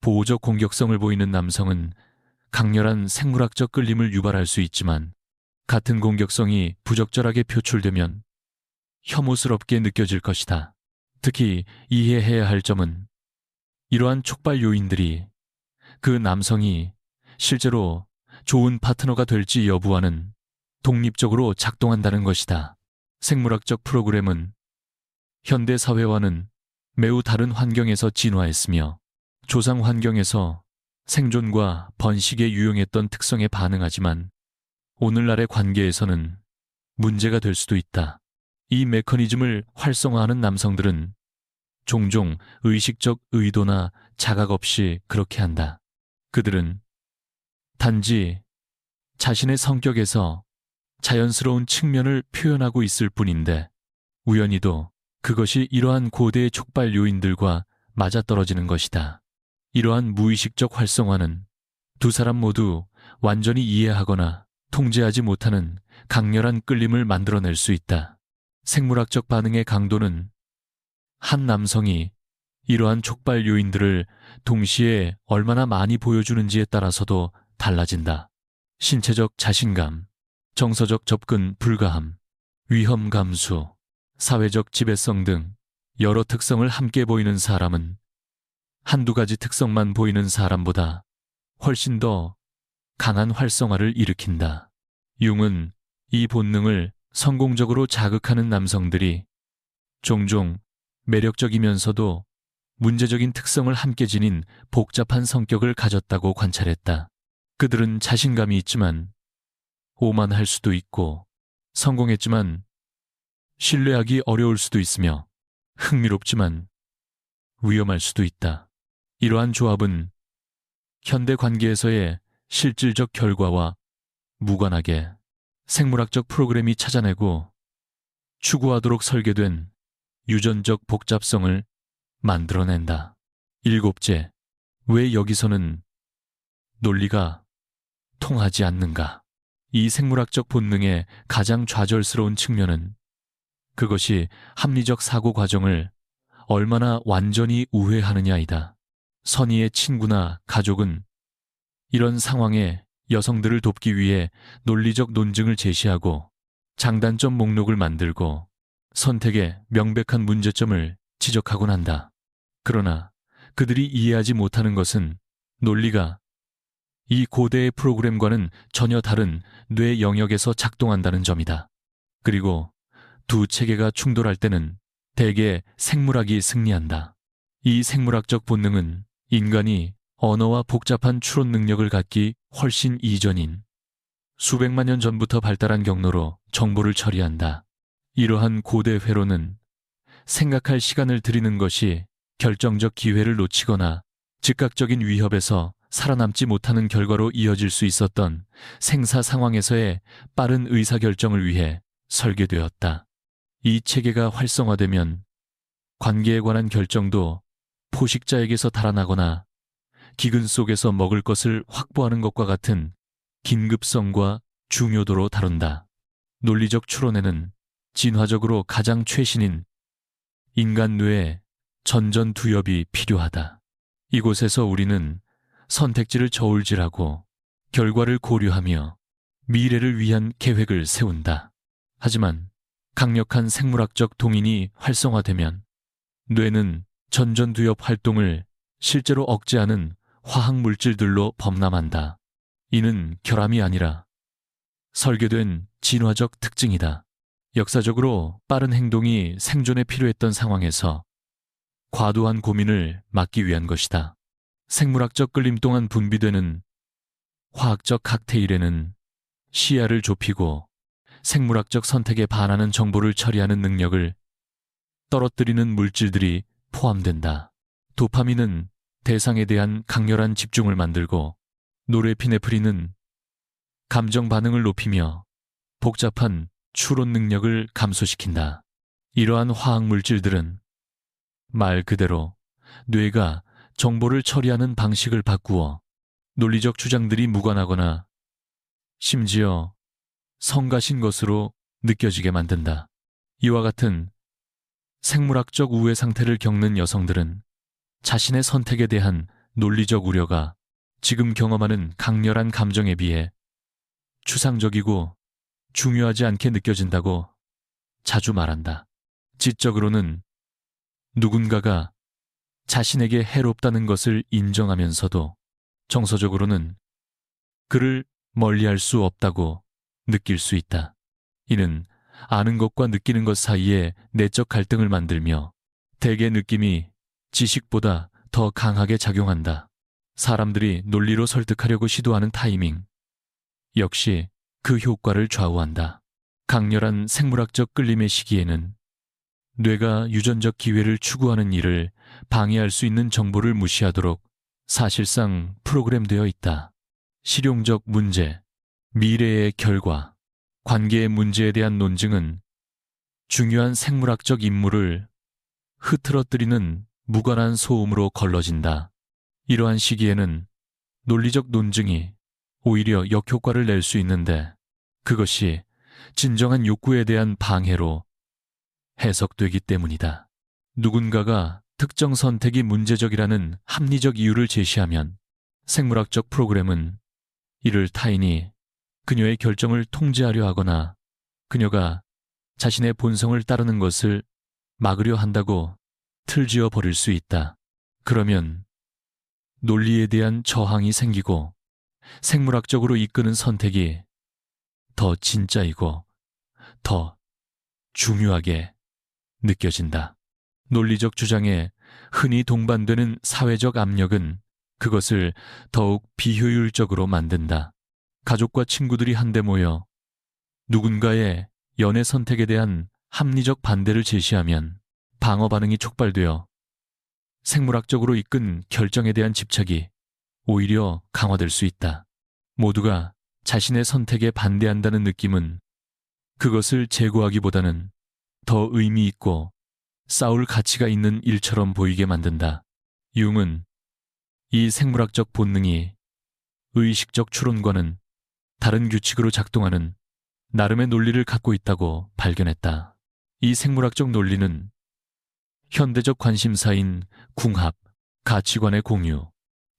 보호적 공격성을 보이는 남성은 강렬한 생물학적 끌림을 유발할 수 있지만 같은 공격성이 부적절하게 표출되면 혐오스럽게 느껴질 것이다. 특히 이해해야 할 점은 이러한 촉발 요인들이 그 남성이 실제로 좋은 파트너가 될지 여부와는 독립적으로 작동한다는 것이다. 생물학적 프로그램은 현대 사회와는 매우 다른 환경에서 진화했으며 조상 환경에서 생존과 번식에 유용했던 특성에 반응하지만 오늘날의 관계에서는 문제가 될 수도 있다. 이 메커니즘을 활성화하는 남성들은 종종 의식적 의도나 자각 없이 그렇게 한다. 그들은 단지 자신의 성격에서 자연스러운 측면을 표현하고 있을 뿐인데 우연히도 그것이 이러한 고대의 촉발 요인들과 맞아떨어지는 것이다. 이러한 무의식적 활성화는 두 사람 모두 완전히 이해하거나 통제하지 못하는 강렬한 끌림을 만들어낼 수 있다. 생물학적 반응의 강도는 한 남성이 이러한 촉발 요인들을 동시에 얼마나 많이 보여주는지에 따라서도 달라진다. 신체적 자신감, 정서적 접근 불가함, 위험 감수, 사회적 지배성 등 여러 특성을 함께 보이는 사람은 한두 가지 특성만 보이는 사람보다 훨씬 더 강한 활성화를 일으킨다. 융은 이 본능을 성공적으로 자극하는 남성들이 종종 매력적이면서도 문제적인 특성을 함께 지닌 복잡한 성격을 가졌다고 관찰했다. 그들은 자신감이 있지만 오만할 수도 있고 성공했지만 신뢰하기 어려울 수도 있으며 흥미롭지만 위험할 수도 있다. 이러한 조합은 현대 관계에서의 실질적 결과와 무관하게 생물학적 프로그램이 찾아내고 추구하도록 설계된 유전적 복잡성을 만들어낸다. 일곱째, 왜 여기서는 논리가 통하지 않는가? 이 생물학적 본능의 가장 좌절스러운 측면은 그것이 합리적 사고 과정을 얼마나 완전히 우회하느냐이다. 선의의 친구나 가족은 이런 상황에 여성들을 돕기 위해 논리적 논증을 제시하고 장단점 목록을 만들고 선택의 명백한 문제점을 지적하곤 한다. 그러나 그들이 이해하지 못하는 것은 논리가 이 고대의 프로그램과는 전혀 다른 뇌 영역에서 작동한다는 점이다. 그리고 두 체계가 충돌할 때는 대개 생물학이 승리한다. 이 생물학적 본능은 인간이 언어와 복잡한 추론 능력을 갖기 훨씬 이전인 수백만 년 전부터 발달한 경로로 정보를 처리한다. 이러한 고대 회로는 생각할 시간을 들이는 것이 결정적 기회를 놓치거나 즉각적인 위협에서 살아남지 못하는 결과로 이어질 수 있었던 생사 상황에서의 빠른 의사결정을 위해 설계되었다. 이 체계가 활성화되면 관계에 관한 결정도 포식자에게서 달아나거나 기근 속에서 먹을 것을 확보하는 것과 같은 긴급성과 중요도로 다룬다. 논리적 추론에는 진화적으로 가장 최신인 인간 뇌의 전전두엽이 필요하다. 이곳에서 우리는 선택지를 저울질하고 결과를 고려하며 미래를 위한 계획을 세운다. 하지만 강력한 생물학적 동인이 활성화되면 뇌는 전전두엽 활동을 실제로 억제하는 화학물질들로 범람한다. 이는 결함이 아니라 설계된 진화적 특징이다. 역사적으로 빠른 행동이 생존에 필요했던 상황에서 과도한 고민을 막기 위한 것이다. 생물학적 끌림 동안 분비되는 화학적 칵테일에는 시야를 좁히고 생물학적 선택에 반하는 정보를 처리하는 능력을 떨어뜨리는 물질들이 포함된다. 도파민은 대상에 대한 강렬한 집중을 만들고 노르에피네프린은 감정 반응을 높이며 복잡한 추론 능력을 감소시킨다. 이러한 화학 물질들은 말 그대로 뇌가 정보를 처리하는 방식을 바꾸어 논리적 주장들이 무관하거나 심지어 성가신 것으로 느껴지게 만든다. 이와 같은 생물학적 우회 상태를 겪는 여성들은 자신의 선택에 대한 논리적 우려가 지금 경험하는 강렬한 감정에 비해 추상적이고 중요하지 않게 느껴진다고 자주 말한다. 지적으로는 누군가가 자신에게 해롭다는 것을 인정하면서도 정서적으로는 그를 멀리할 수 없다고 느낄 수 있다. 이는 아는 것과 느끼는 것 사이에 내적 갈등을 만들며 대개 느낌이 지식보다 더 강하게 작용한다. 사람들이 논리로 설득하려고 시도하는 타이밍 역시 그 효과를 좌우한다. 강렬한 생물학적 끌림의 시기에는 뇌가 유전적 기회를 추구하는 일을 방해할 수 있는 정보를 무시하도록 사실상 프로그램되어 있다. 실용적 문제, 미래의 결과, 관계의 문제에 대한 논증은 중요한 생물학적 임무를 흐트러뜨리는 무관한 소음으로 걸러진다. 이러한 시기에는 논리적 논증이 오히려 역효과를 낼 수 있는데 그것이 진정한 욕구에 대한 방해로 해석되기 때문이다. 누군가가 특정 선택이 문제적이라는 합리적 이유를 제시하면 생물학적 프로그램은 이를 타인이 그녀의 결정을 통제하려 하거나 그녀가 자신의 본성을 따르는 것을 막으려 한다고 틀지어 버릴 수 있다. 그러면 논리에 대한 저항이 생기고 생물학적으로 이끄는 선택이 더 진짜이고 더 중요하게 느껴진다. 논리적 주장에 흔히 동반되는 사회적 압력은 그것을 더욱 비효율적으로 만든다. 가족과 친구들이 한데 모여 누군가의 연애 선택에 대한 합리적 반대를 제시하면 방어 반응이 촉발되어 생물학적으로 이끈 결정에 대한 집착이 오히려 강화될 수 있다. 모두가 자신의 선택에 반대한다는 느낌은 그것을 제고하기보다는 더 의미 있고 싸울 가치가 있는 일처럼 보이게 만든다. 융은 이 생물학적 본능이 의식적 추론과는 다른 규칙으로 작동하는 나름의 논리를 갖고 있다고 발견했다. 이 생물학적 논리는 현대적 관심사인 궁합, 가치관의 공유,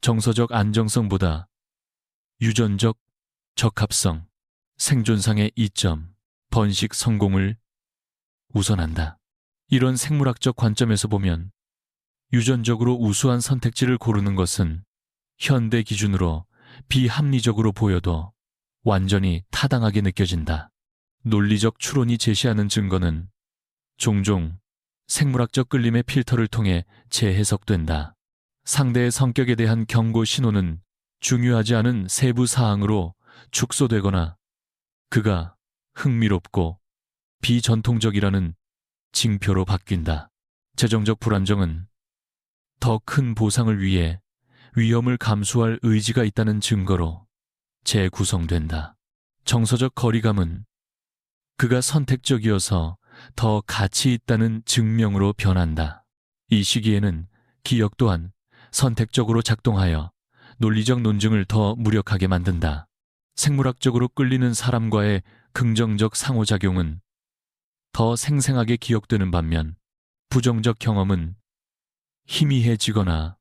정서적 안정성보다 유전적 적합성, 생존상의 이점, 번식 성공을 우선한다. 이런 생물학적 관점에서 보면 유전적으로 우수한 선택지를 고르는 것은 현대 기준으로 비합리적으로 보여도 완전히 타당하게 느껴진다. 논리적 추론이 제시하는 증거는 종종 생물학적 끌림의 필터를 통해 재해석된다. 상대의 성격에 대한 경고 신호는 중요하지 않은 세부 사항으로 축소되거나 그가 흥미롭고 비전통적이라는 징표로 바뀐다. 재정적 불안정은 더 큰 보상을 위해 위험을 감수할 의지가 있다는 증거로 재구성된다. 정서적 거리감은 그가 선택적이어서 더 가치 있다는 증명으로 변한다. 이 시기에는 기억 또한 선택적으로 작동하여 논리적 논증을 더 무력하게 만든다. 생물학적으로 끌리는 사람과의 긍정적 상호작용은 더 생생하게 기억되는 반면 부정적 경험은 희미해지거나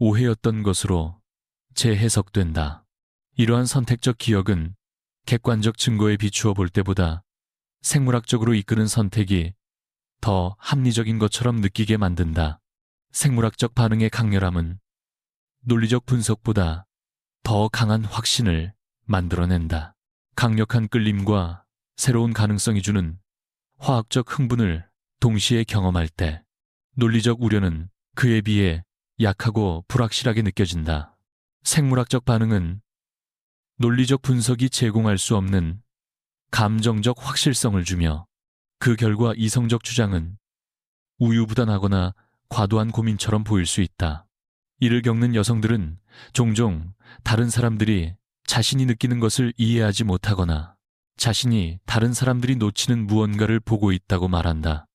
오해였던 것으로 재해석된다. 이러한 선택적 기억은 객관적 증거에 비추어 볼 때보다 생물학적으로 이끄는 선택이 더 합리적인 것처럼 느끼게 만든다. 생물학적 반응의 강렬함은 논리적 분석보다 더 강한 확신을 만들어낸다. 강력한 끌림과 새로운 가능성이 주는 화학적 흥분을 동시에 경험할 때 논리적 우려는 그에 비해 약하고 불확실하게 느껴진다. 생물학적 반응은 논리적 분석이 제공할 수 없는 감정적 확실성을 주며 그 결과 이성적 주장은 우유부단하거나 과도한 고민처럼 보일 수 있다. 이를 겪는 여성들은 종종 다른 사람들이 자신이 느끼는 것을 이해하지 못하거나 자신이 다른 사람들이 놓치는 무언가를 보고 있다고 말한다.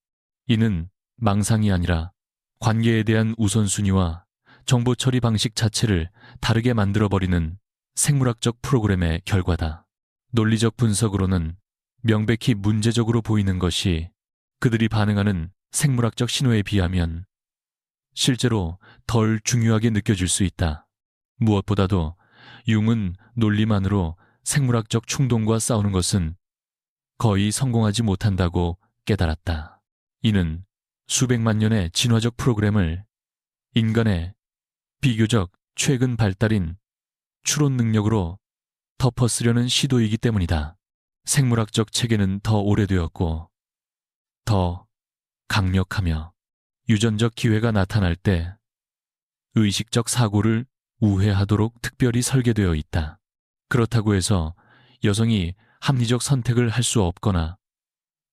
이는 망상이 아니라 관계에 대한 우선순위와 정보 처리 방식 자체를 다르게 만들어버리는 생물학적 프로그램의 결과다. 논리적 분석으로는 명백히 문제적으로 보이는 것이 그들이 반응하는 생물학적 신호에 비하면 실제로 덜 중요하게 느껴질 수 있다. 무엇보다도 융은 논리만으로 생물학적 충동과 싸우는 것은 거의 성공하지 못한다고 깨달았다. 이는 수백만 년의 진화적 프로그램을 인간의 비교적 최근 발달인 추론 능력으로 덮어쓰려는 시도이기 때문이다. 생물학적 체계는 더 오래되었고 더 강력하며 유전적 기회가 나타날 때 의식적 사고를 우회하도록 특별히 설계되어 있다. 그렇다고 해서 여성이 합리적 선택을 할 수 없거나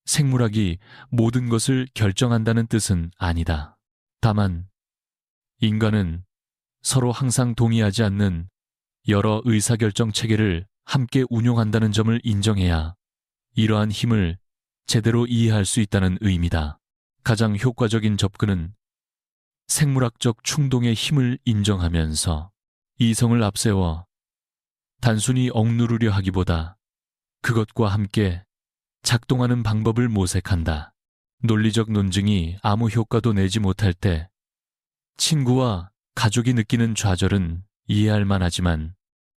생물학이 모든 것을 결정한다는 뜻은 아니다. 다만 인간은 서로 항상 동의하지 않는 여러 의사결정 체계를 함께 운용한다는 점을 인정해야 이러한 힘을 제대로 이해할 수 있다는 의미다. 가장 효과적인 접근은 생물학적 충동의 힘을 인정하면서 이성을 앞세워 단순히 억누르려 하기보다 그것과 함께 작동하는 방법을 모색한다. 논리적 논증이 아무 효과도 내지 못할 때 친구와 가족이 느끼는 좌절은 이해할 만하지만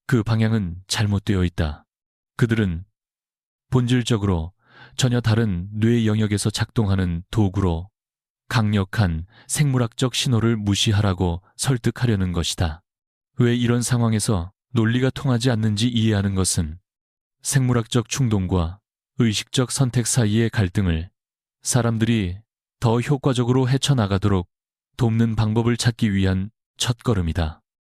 그 방향은 잘못되어 있다. 그들은 본질적으로 전혀 다른 뇌 영역에서 작동하는 도구로 강력한 생물학적 신호를 무시하라고 설득하려는 것이다. 왜 이런 상황에서 논리가 통하지 않는지 이해하는 것은 생물학적 충동과 의식적 선택 사이의 갈등을 사람들이 더 효과적으로 헤쳐나가도록 돕는 방법을 찾기 위한 첫걸음이다.